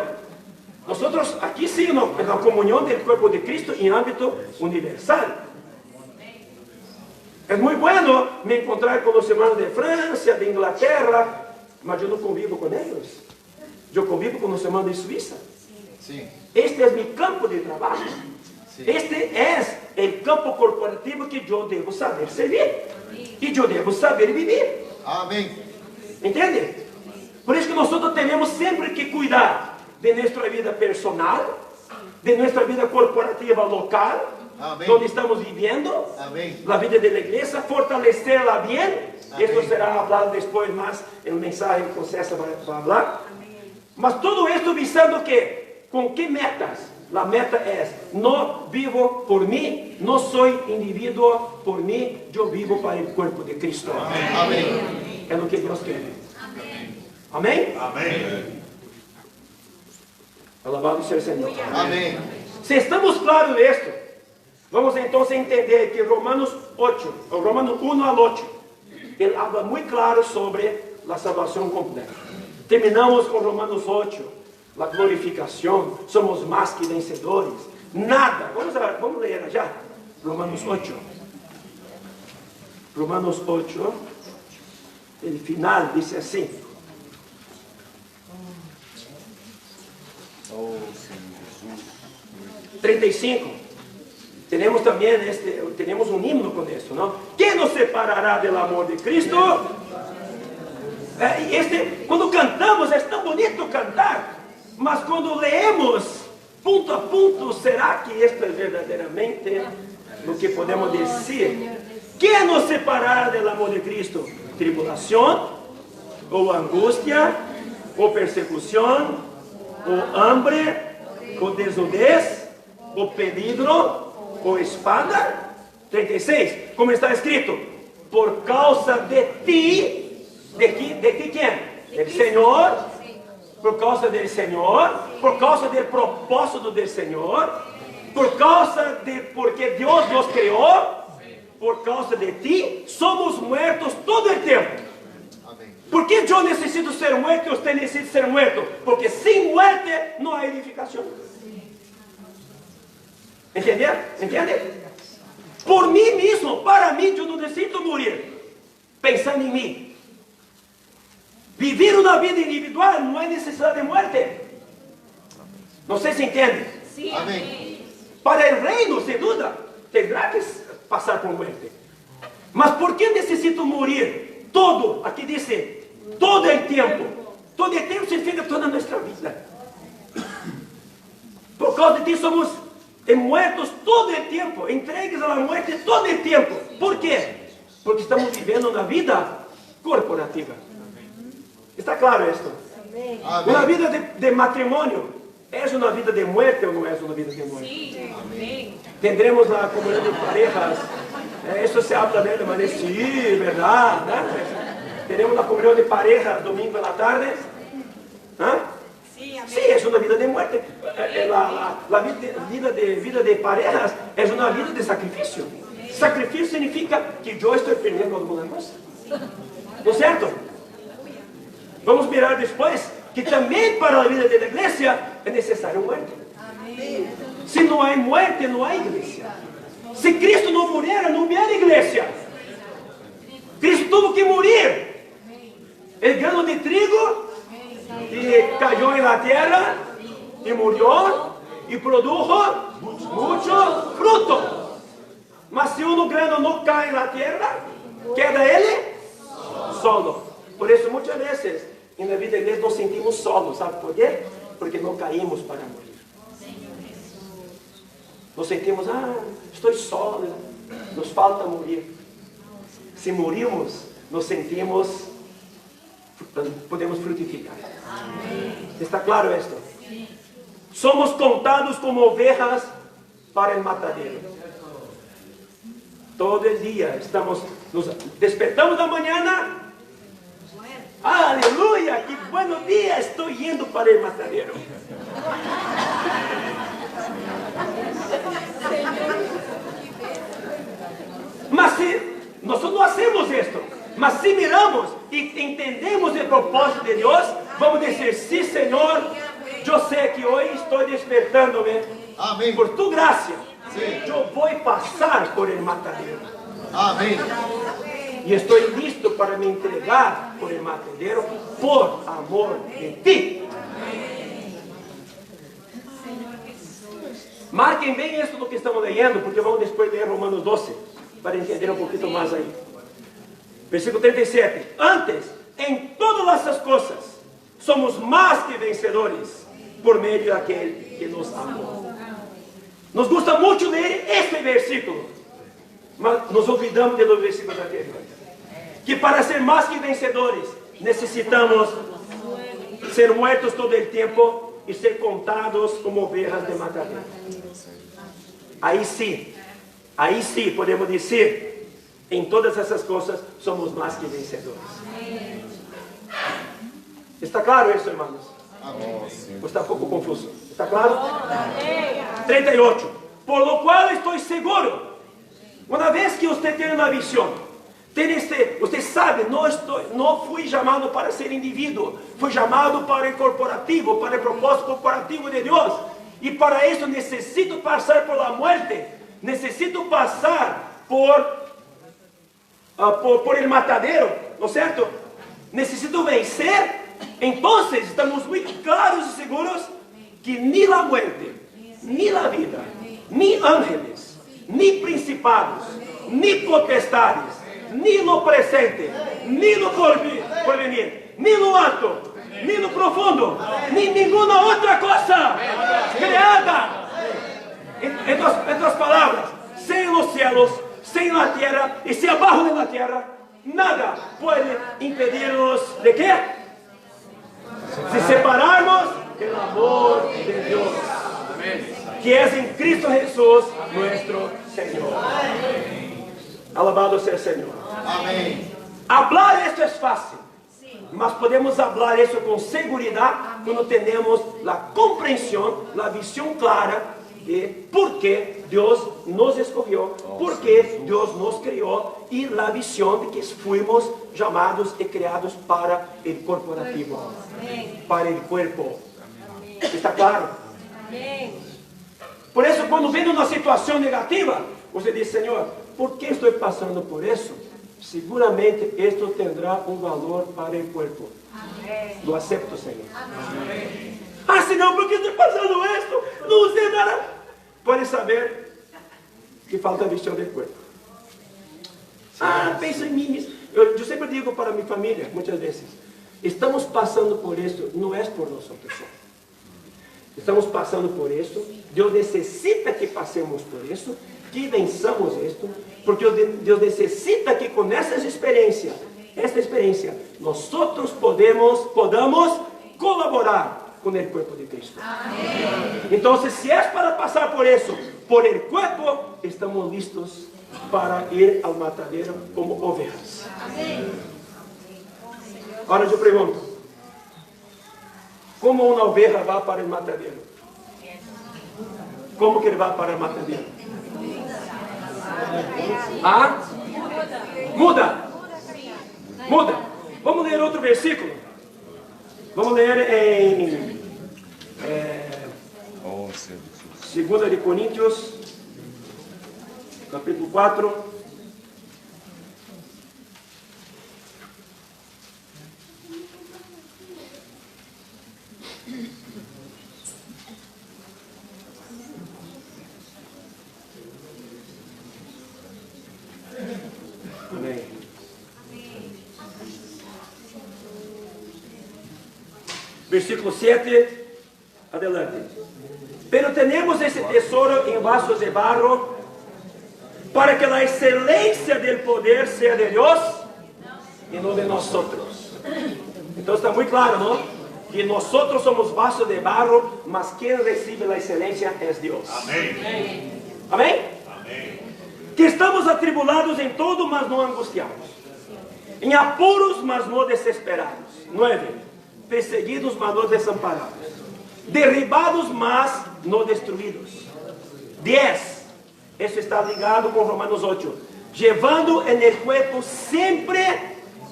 nosotros aquí sí, en la comunión del cuerpo de Cristo en ámbito universal. Es muy bueno me encontrar con los hermanos de Francia, de Inglaterra, mas yo no convivo con ellos. Yo convivo con los hermanos de Suiza. Sí. Este es mi campo de trabajo. Sí. Este es el campo corporativo que yo debo saber servir. Y yo debo saber vivir. Amém. ¿Entiende? Por eso que nosotros tenemos siempre que cuidar de nuestra vida personal, de nuestra vida corporativa local, Amén. donde estamos viviendo, Amém. la vida de la iglesia, fortalecerla bien. Amén. Esto será hablado después más en el mensaje que César va a hablar. Mas todo esto visando que, ¿con qué metas? La meta es, no vivo por mí, no soy individuo por mí, yo vivo para el cuerpo de Cristo. Amém. Es lo que Dios quiere. Amén. Amém. Alabado sea el Señor. Amém. Si estamos claros de esto, Vamos entonces entender que Romanos 8, o Romanos 1 al 8, ele habla muy claro sobre la salvación completa. Terminamos con Romanos 8, la glorificación, somos más que vencedores. Nada, vamos leer allá, Romanos 8. Romanos 8, el final dice así. Oh, Senhor Jesus. 35. Tenemos también tenemos un himno con esto, ¿no? ¿Quién nos separará del amor de Cristo? Cuando cantamos es tan bonito cantar, mas cuando leemos punto a punto, ¿será que esto es verdaderamente lo que podemos decir? ¿Quién nos separará del amor de Cristo? ¿Tribulación? ¿O angustia? ¿O persecución? ¿O hambre? ¿O desnudez? ¿O peligro? ¿O espada? 36, como está escrito, por causa de ti, ¿de ti quién? Del Señor, por causa del Señor, por causa del propósito del Señor, porque Dios nos creó, por causa de ti, somos muertos todo el tiempo. ¿Por qué yo necesito ser muerto y usted necesita ser muerto? Porque sin muerte no hay edificación. ¿Entiende? Por mí mismo, para mí, yo no necesito morir. Pensando en mí. Vivir una vida individual no hay necesidad de muerte. No sé si entiende. Sí, Amén. Para el reino, sin duda, tendrá que pasar por muerte. Mas ¿por qué necesito morir? Todo, aquí dice, todo el tiempo. Todo el tiempo significa toda nuestra vida. Por causa de ti somos muertos todo el tiempo, entregues a la muerte todo el tiempo. ¿Por qué? Porque estamos viviendo una vida corporativa. ¿Está claro esto? Amén. Una vida de matrimonio, ¿es una vida de muerte o no es una vida de muerte? sí, amén. Tendremos la comunión de parejas. Eso se habla de manera, sí, ¿verdad? ¿No? Tenemos la comunión de parejas domingo en la tarde. ¿Ah? Sí, amén. Sí, es una vida de muerte. La vida de parejas es una vida de sacrificio. Sacrificio significa que yo estoy perdiendo alguna cosa. ¿No es cierto? Vamos a mirar después que también para la vida de la iglesia es necesario muerte. Si no hay muerte, no hay iglesia. Si Cristo no muriera, no hubiera iglesia. Cristo tuvo que morir. El grano de trigo y cayó en la tierra y murió y produjo mucho fruto. Mas si un grano no cae en la tierra, queda él solo. Por eso muchas veces en la vida de iglesia nos sentimos solos. ¿Sabe por qué? Porque no caímos para morir. Nos sentimos, estoy solo, nos falta morir. Si morimos, nos sentimos, podemos frutificar. ¿Está claro esto? Somos contados como ovejas para el matadero. Todo el día nos despertamos de la mañana. Aleluya, qué buenos días, estoy yendo para el matadero. Mas si nosotros no hacemos esto, mas si miramos y entendemos el propósito de Dios, vamos a decir, sí Señor, yo sé que hoy estoy despertándome. Amén. Por tu gracia, Sí. yo voy a pasar por el matadero. Amém. Y estoy listo para me entregar por el matadero por amor de ti. Marquen bien esto lo que estamos leyendo, porque vamos después leer Romanos 12, para entender un poquito más ahí. Versículo 37. Antes, en todas estas cosas, somos más que vencedores por medio de aquel que nos amó. Nos gusta mucho leer este versículo, mas nos olvidamos de los versículos anteriores. Que para ser más que vencedores, necesitamos ser muertos todo el tiempo y ser contados como ovejas de matadero. Ahí sí podemos decir, en todas esas cosas somos más que vencedores. ¿Está claro eso, hermanos? Amém. ¿O está un poco confuso? ¿Está claro? 38. Por lo cual estoy seguro, una vez que usted tiene una visión, usted sabe, no fui llamado para ser individuo, fui llamado para el corporativo, para el propósito corporativo de Dios. Y para eso necesito pasar por la muerte, necesito pasar por el matadero, ¿no es cierto? Necesito vencer. Entonces estamos muy claros y seguros que ni la muerte, ni la vida, ni ángeles, ni principados, ni potestades, ni lo presente, ni lo porvenir, ni lo alto, ni lo profundo, ni ninguna otra cosa creada. En otras palabras, sin los cielos, sin la tierra y sin abajo de la tierra, nada puede impedirnos de qué? De separarnos del amor de Dios, que es en Cristo Jesús nuestro Señor. Alabado sea el Señor. Amém. Hablar esto es fácil, mas podemos hablar eso con seguridad cuando tenemos la comprensión, la visión clara de por qué Dios nos escogió, por qué Dios nos creó y la visión de que fuimos llamados y creados para el corporativo, para el cuerpo. ¿Está claro? Por eso cuando viene una situación negativa, usted dice, Señor, ¿por qué estoy pasando por eso? Seguramente esto tendrá un valor para el cuerpo. Lo acepto, Señor. Ah, Señor, ¿por qué estoy pasando esto? No sé nada. Puedes saber que falta visión del cuerpo. Ah, pensa en mí. Yo siempre digo para mi familia, muchas veces, estamos pasando por esto, no es por nosotros. Estamos pasando por esto. Dios necesita que pasemos por eso, que venzamos esto, porque Dios necesita que con esta experiencia, nosotros podamos colaborar con el cuerpo de Cristo. Entonces, si es para pasar por eso, por el cuerpo, estamos listos para ir al matadero como ovejas. Ahora yo pregunto, ¿cómo una oveja va para el matadero? ¿Cómo que va para el matadero? ¿Ah? Muda. Vamos a leer otro versículo. Vamos a leer en 2 de Corintios, capítulo 4. Amén. Versículo 7, adelante. Pero tenemos ese tesoro en vasos de barro, para que la excelencia del poder sea de Dios y no de nosotros. Entonces está muy claro, ¿no? Que nosotros somos vasos de barro, mas quien recibe la excelencia es Dios. Amén. Amén. Que estamos atribulados en todo, mas no angustiados. En apuros, mas no desesperados. 9. Perseguidos, mas no desamparados. Derribados, mas no destruidos. 10. Eso está ligado con Romanos 8. Llevando en el cuerpo siempre,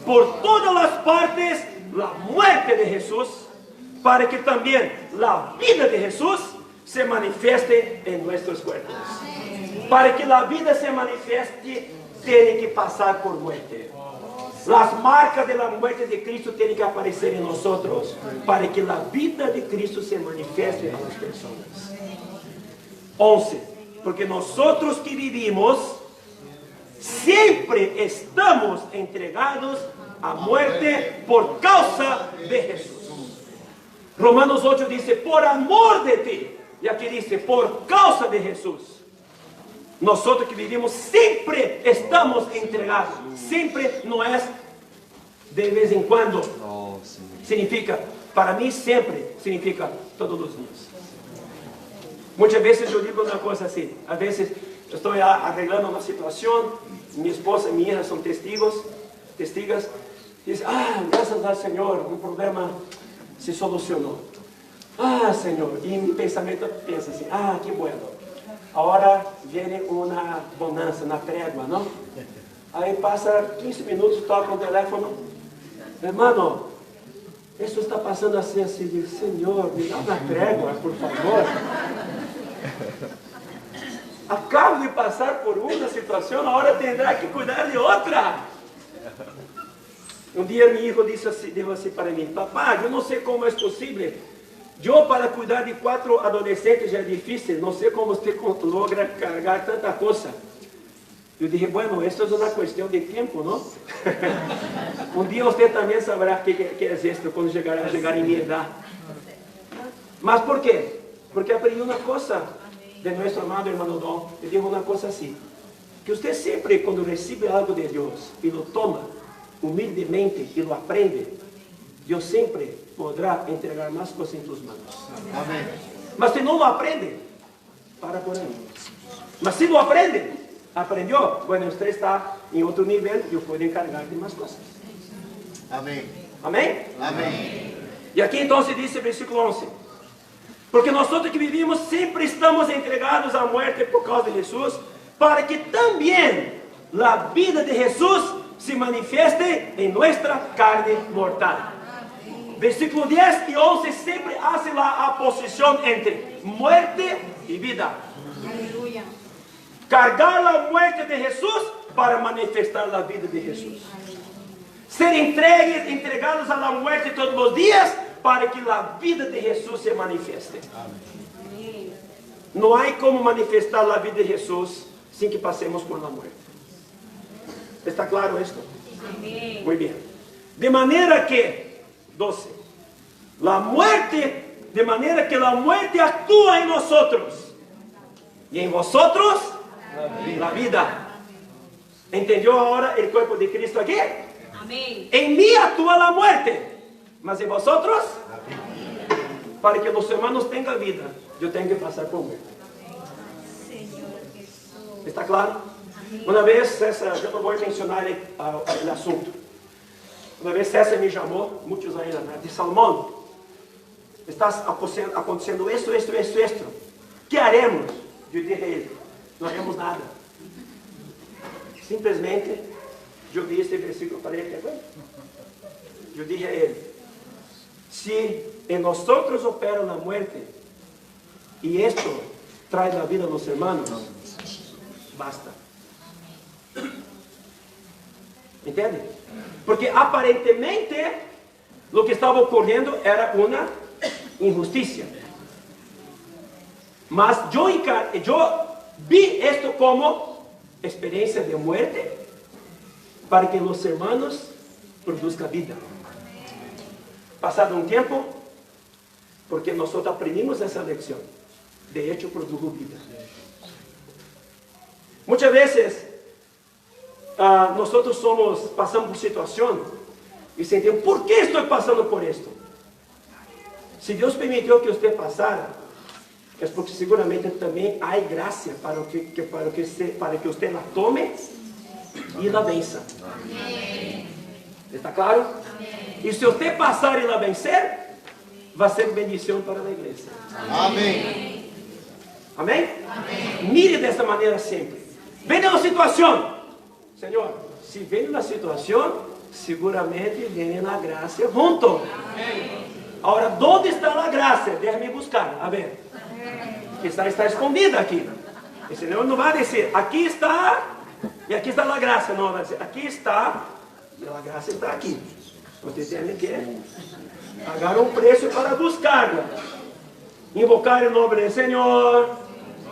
por todas las partes, la muerte de Jesús, para que también la vida de Jesús se manifieste en nuestros cuerpos. Para que la vida se manifieste, tiene que pasar por muerte. Las marcas de la muerte de Cristo tienen que aparecer en nosotros, para que la vida de Cristo se manifieste en las personas. 11. Porque nosotros que vivimos, siempre estamos entregados a muerte por causa de Jesús. Romanos 8 dice, por amor de ti. Y aquí dice, por causa de Jesús. Nosotros que vivimos siempre estamos entregados. Siempre no es de vez en cuando. Significa, para mí siempre significa todos los días. Muchas veces yo digo una cosa así. A veces yo estoy arreglando una situación. Mi esposa y mi hija son testigas. Dice, gracias al Señor, un problema se solucionó. Señor. Y mi pensamiento piensa así, qué bueno. Agora vem uma bonança na trégua, não? Aí passa 15 minutos, toca o telefone. Hermano, isso está passando assim, diz, Senhor, me dá uma trégua, por favor. Acabo de passar por uma situação, agora terá que cuidar de outra. Um dia meu filho disse assim para mim, papá, eu não sei como é possível. Eu para cuidar de 4 adolescentes já é difícil, não sei como você logra carregar tanta coisa. Eu dije, bueno, esto es una cuestión de tiempo, ¿no? Un día usted también sabrá qué es esto cuando llegar en mi edad. ¿Mas por qué? Porque aprendí una cosa de nuestro amado hermano Don. Le dijo una cosa así, que usted siempre cuando recibe algo de Dios y lo toma humildemente y lo aprende, Dios siempre podrá entregar más cosas en tus manos. Amém. Mas si no lo aprende, para por ahí. Mas si lo aprende, aprendió, bueno, usted está en otro nivel, yo puedo encargar de más cosas. Amém. Amén. Amém. Y aquí entonces dice el versículo 11, porque nosotros que vivimos siempre estamos entregados a muerte por causa de Jesús, para que también la vida de Jesús se manifieste en nuestra carne mortal. Versículo 10 y 11 siempre hace la oposición entre muerte y vida. Aleluya. Cargar la muerte de Jesús para manifestar la vida de Jesús. Ser entregados a la muerte todos los días para que la vida de Jesús se manifieste. No hay como manifestar la vida de Jesús sin que pasemos por la muerte. ¿Está claro esto? Muy bien. De manera que, 12, de manera que la muerte actúa en nosotros y en vosotros la vida. ¿Entendió ahora el cuerpo de Cristo aquí? Amén. En mí actúa la muerte, mas en vosotros, para que los hermanos tengan vida, yo tengo que pasar por muerte. ¿Está claro? Una vez, César, yo no voy a mencionar el asunto. Una vez César me llamó, muchos años atrás, de Salomón, está acontecendo esto. ¿Qué haremos? Yo dije a él, no haremos nada. Simplesmente, yo vi este versículo para él. Yo dije a él, si en nosotros opera la muerte y esto trae la vida a los hermanos, basta. ¿Entiende? Porque aparentemente lo que estaba ocurriendo era una injusticia. Mas yo vi esto como experiencia de muerte para que los hermanos produzcan vida. Pasado un tiempo, porque nosotros aprendimos esa lección, de hecho produjo vida. Muchas veces nosotros pasamos por situación y sentimos, ¿por qué estoy pasando por esto? Si Dios permitió que usted pasara, es porque seguramente también hay gracia para que usted la tome y la venza. ¿Está claro? Y si usted pasar y la vencer, va a ser bendición para la iglesia. Amém. Amén. Mire de esta manera siempre. Viene la situación, Señor, si viene la situación, seguramente viene la gracia junto. Ahora, ¿dónde está la gracia? Déjame buscar, a ver. Quizá está escondida aquí. El Señor no va a decir, aquí está, y aquí está la gracia. No, va a decir, aquí está, y la gracia está aquí. Usted tiene que pagar un precio para buscarla. Invocar el nombre del Señor,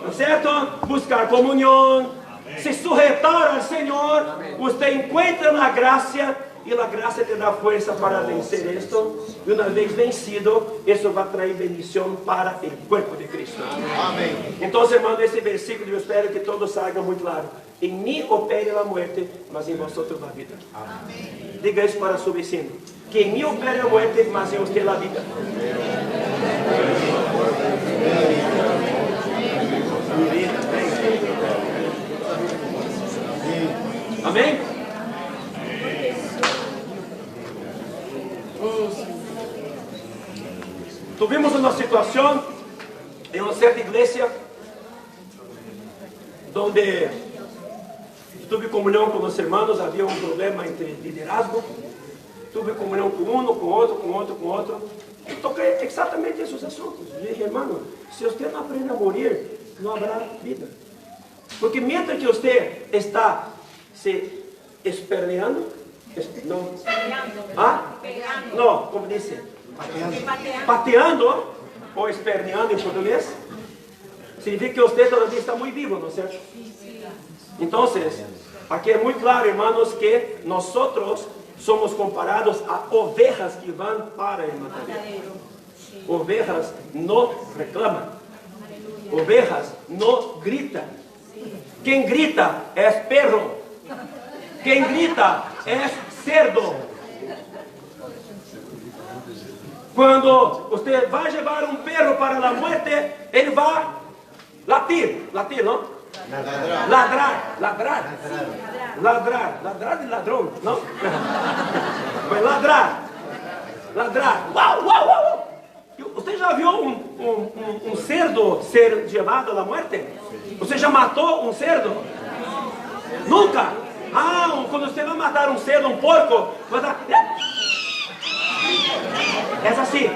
¿no es cierto? Buscar comunión. Se sujetar al Señor, usted encuentra la gracia y la gracia te da fuerza para vencer esto. Y una vez vencido, eso va a traer bendición para el cuerpo de Cristo. Amém. Entonces, hermano, este versículo yo espero que todo salga muy claro. En mí opere la muerte, mas en vosotros la vida. Amén. Diga eso para su vecino. Que en mí opere la muerte, mas en usted la vida. Amém? Tuvimos uma situação em uma certa igreja donde tuve comunhão com os irmãos, havia um problema entre liderazgo, tuve comunhão com um, com outro, com outro, com outro, e toquei exatamente esses assuntos. Eu dije, irmão, se você não aprende a morrer, não haverá vida. Porque mientras que você está se esperneando, não, não, como disse, pateando, ou esperneando em português, significa que você todavia está muito vivo, ¿no es cierto? Então, aqui é muito claro, irmãos, que nós somos comparados a ovejas que vão para o matadeiro. Ovejas não reclamam. Ovejas não gritam. Quem grita é perro. Quem grita é cerdo. Quando você vai levar um perro para a morte, ele vai latir, não? Ladrar de ladrão, não? Vai ladrar, uau, uau, uau. Você já viu um cerdo ser levado à morte? Você já matou um cerdo? Nunca? Quando você vai matar um cerdo, um porco, vai dar... É assim?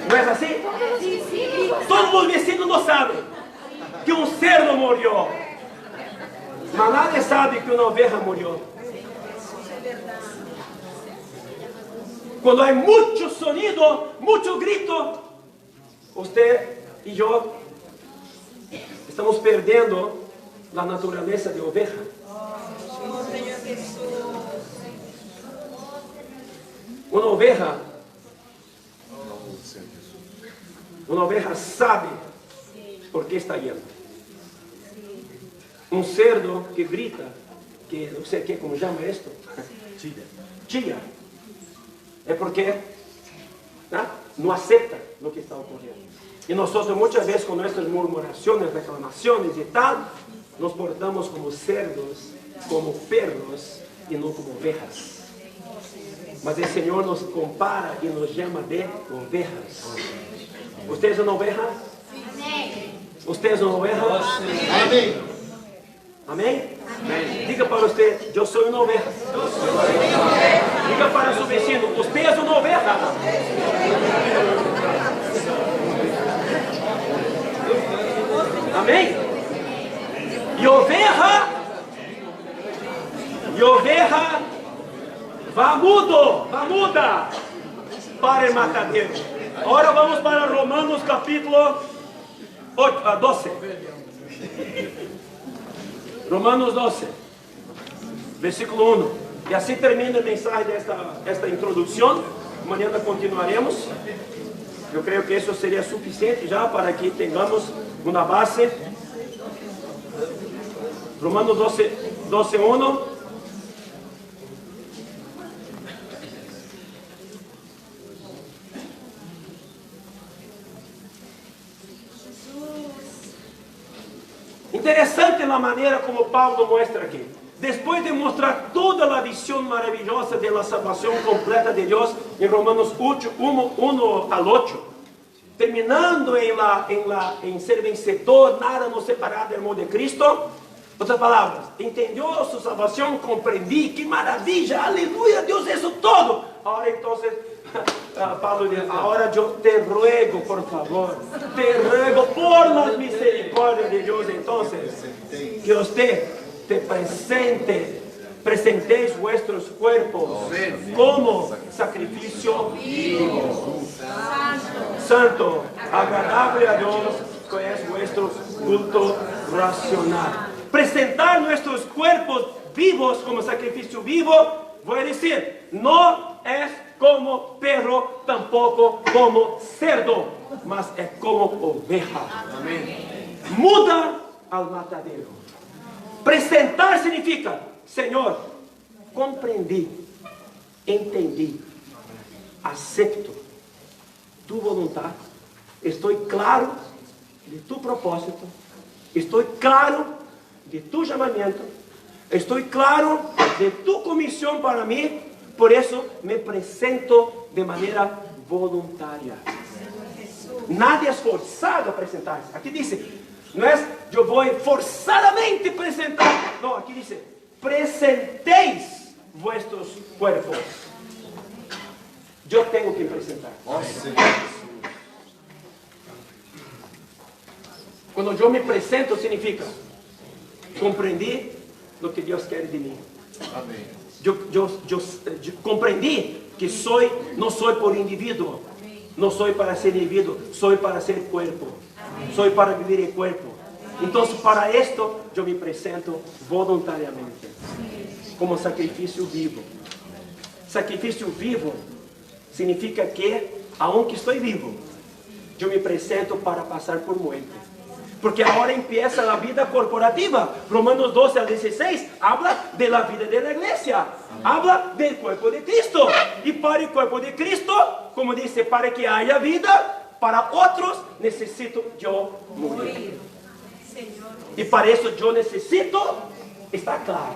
Não é assim? Todo mundo vecino não sabe que um cerdo morreu, mas nadie sabe que uma oveja morreu. Quando há muito sonido, muito grito, você e eu estamos perdendo a natureza de oveja. Uma oveja sabe por que está indo. Um cerdo que grita, que não sei como chama isto, chilla, é porque não aceita o que está ocorrendo. E nós muitas vezes com nossas murmurações, reclamações e tal, nos portamos como cerdos, como perros e não como ovejas. Mas o Senhor nos compara e nos chama de ovejas. Vocês são ovejas? Vocês são ovejas? Amém. Amém? Amém? Diga para você, eu sou uma oveja. Diga para seu vecino, você é uma oveja. Amém? E oveja muda para o matadeiro. Agora vamos para Romanos capítulo 12. Romanos 12, versículo 1. E assim termina a mensagem desta introdução. Amanhã continuaremos. Eu creio que isso seria suficiente já para que tenhamos uma base. Romanos 12, 1. Interessante a maneira como Paulo mostra aqui. Depois de mostrar toda a visão maravilhosa da salvação completa de Deus, em Romanos 1 ao 8, terminando em ser vencedor, nada nos separar do amor de Cristo. Outras palavras, entendeu sua salvação, compreendi, que maravilha, aleluia, Deus é isso todo. Agora então, Paulo diz, agora eu te ruego, por favor, te ruego por la misericordia de Deus, então, que você te presentéis vuestros cuerpos como sacrifício vivo, santo, agradável a Deus, que é vuestro culto racional. Presentar nossos cuerpos vivos como sacrifício vivo, vou dizer, não é como perro, tampouco como cerdo, mas é como oveja. Amém. Muda ao matadeiro. Presentar significa, Senhor, compreendi, entendi, aceito tu vontade, estou claro de tu propósito, estou claro de tu chamamento, estou claro de tu comissão para mim, por isso me apresento de maneira voluntária. Nada é forçado a apresentar-se. Aqui diz, No es yo voy forzadamente a presentar. No, aquí dice, presentéis vuestros cuerpos. Yo tengo que presentar. Cuando yo me presento significa, comprendí lo que Dios quiere de mí. Amém. Yo comprendí que no soy por individuo, no soy para ser individuo, soy para ser cuerpo, soy para vivir en cuerpo. Entonces para esto yo me presento voluntariamente, como sacrificio vivo. Sacrificio vivo significa que, aunque estoy vivo, yo me presento para pasar por muerte. Porque ahora empieza la vida corporativa. Romanos 12 al 16 habla de la vida de la iglesia. Habla del cuerpo de Cristo. Y para el cuerpo de Cristo, como dice, para que haya vida, para otros necesito yo morir. Y para eso yo necesito estar claro.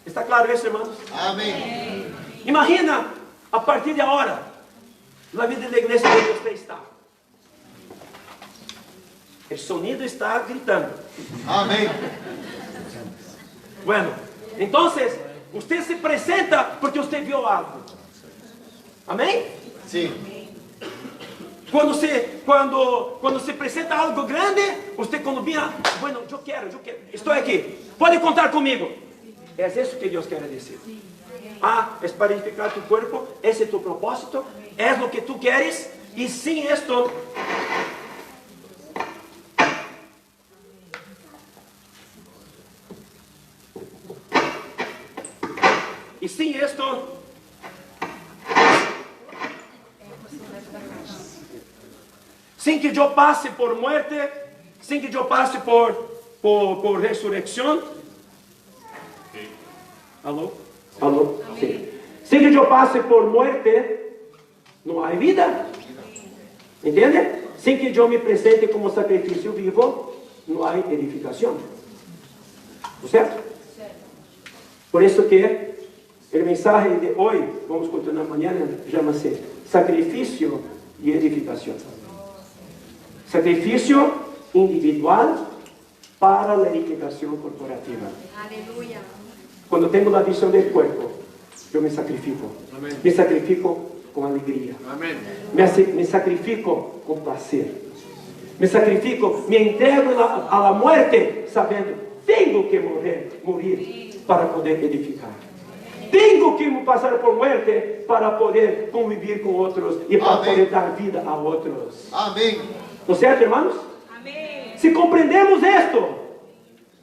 ¿Está claro eso, hermanos? Amém. Imagina, a partir de ahora, la vida de la iglesia donde usted está. El sonido está gritando. Amém. Bueno, entonces, usted se presenta porque usted vio algo. Amén? Sim. Cuando se presenta algo grande, usted cuando mira, bueno, yo quiero, estoy aquí, puede contar conmigo. Es eso que Dios quiere decir. Ah, es para edificar tu cuerpo, ese es tu propósito, es lo que tú quieres, y sin esto... Y sin esto, sin que yo pase por muerte, sin que yo pase por resurrección. ¿Aló? ¿Aló? Sí. Sin que yo pase por muerte, no hay vida. ¿Entiende? Sin que yo me presente como sacrificio vivo, no hay edificación. ¿No es cierto? Por eso que el mensaje de hoy, vamos a continuar mañana, llama-se sacrificio y edificación. Sacrificio individual para la edificación corporativa. Aleluya. Cuando tengo la visión del cuerpo, yo me sacrifico. Amén. Me sacrifico con alegría. Amém. Me sacrifico con placer. Me sacrifico, me entrego a la muerte sabiendo, tengo que morir para poder edificar. Tengo que pasar por muerte para poder convivir con otros y para Amén. poder dar vida a otros. Amém. ¿No es cierto, hermanos? Amén. Si comprendemos esto,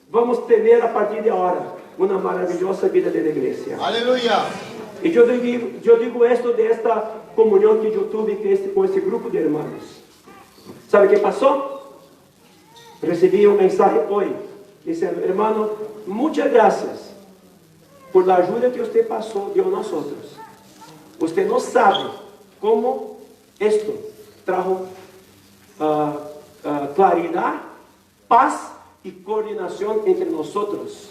vamos a tener a partir de ahora una maravillosa vida de la iglesia. Aleluia. Y yo digo esto de esta comunión que yo tuve con este grupo de hermanos. ¿Sabe qué pasó? Recibí un mensaje hoy. Dice, hermano, muchas gracias por la ayuda que usted pasó de nosotros. Usted no sabe cómo esto trajo claridad, paz y coordinación entre nosotros.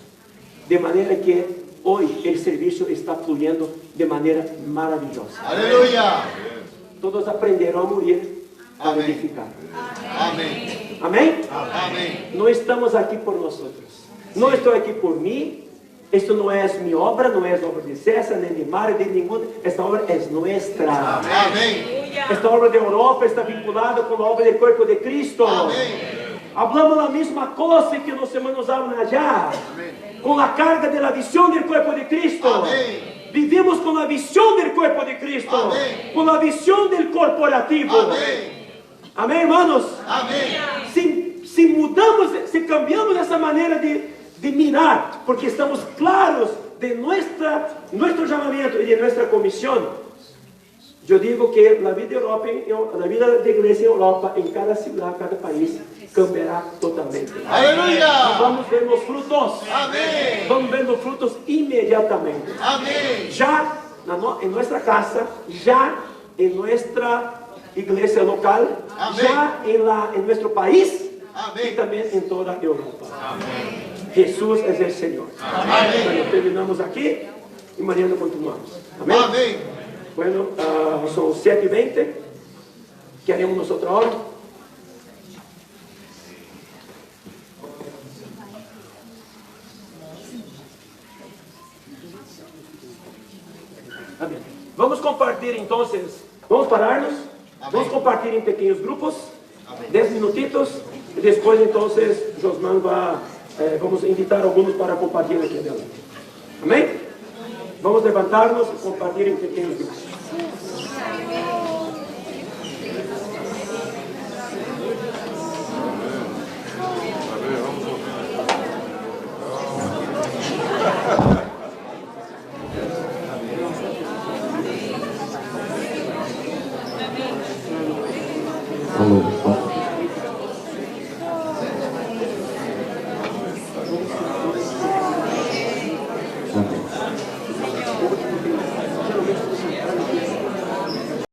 De manera que hoy el servicio está fluyendo de manera maravillosa. Aleluia. Todos aprendieron a morir para Amén. edificar. Amém. Amén. Amém. No estamos aquí por nosotros. No estoy aquí por mí. Esto no es mi obra, no es obra de César, ni de Mario, de ninguno. Esta obra es nuestra. Amém. Esta obra de Europa está vinculada con la obra del cuerpo de Cristo. Amém. Hablamos la misma cosa que los hermanos hablan allá. Con la carga de la visión del cuerpo de Cristo. Amén. Vivimos con la visión del cuerpo de Cristo. Amén. Con la visión del corporativo. Amém. Amén, hermanos. Amém. Si mudamos, si cambiamos esa manera de mirar, porque estamos claros de nuestro llamamiento y de nuestra comisión, yo digo que la vida de Europa, la vida de iglesia en Europa, en cada ciudad, cada país, cambiará totalmente. Aleluia. Vamos a ver los frutos. Amém. Vamos ver los frutos inmediatamente. Amém. Ya en nuestra casa, ya en nuestra iglesia local, Amén. ya en nuestro país Amén. y también en toda Europa. Amém. Jesús es el Señor. Amén. Bueno, terminamos aquí y mañana continuamos. Amén. Amém. Bueno, son 7:20. ¿Qué haremos nosotros ahora? Amém. Vamos compartilhar então, vamos parar-nos, vamos compartilhar em pequenos grupos, 10 minutitos, e depois então Josman vai, vamos invitar alguns para compartilhar aqui adelante. Amém? Vamos levantar-nos e compartilhar em pequenos grupos. Alô.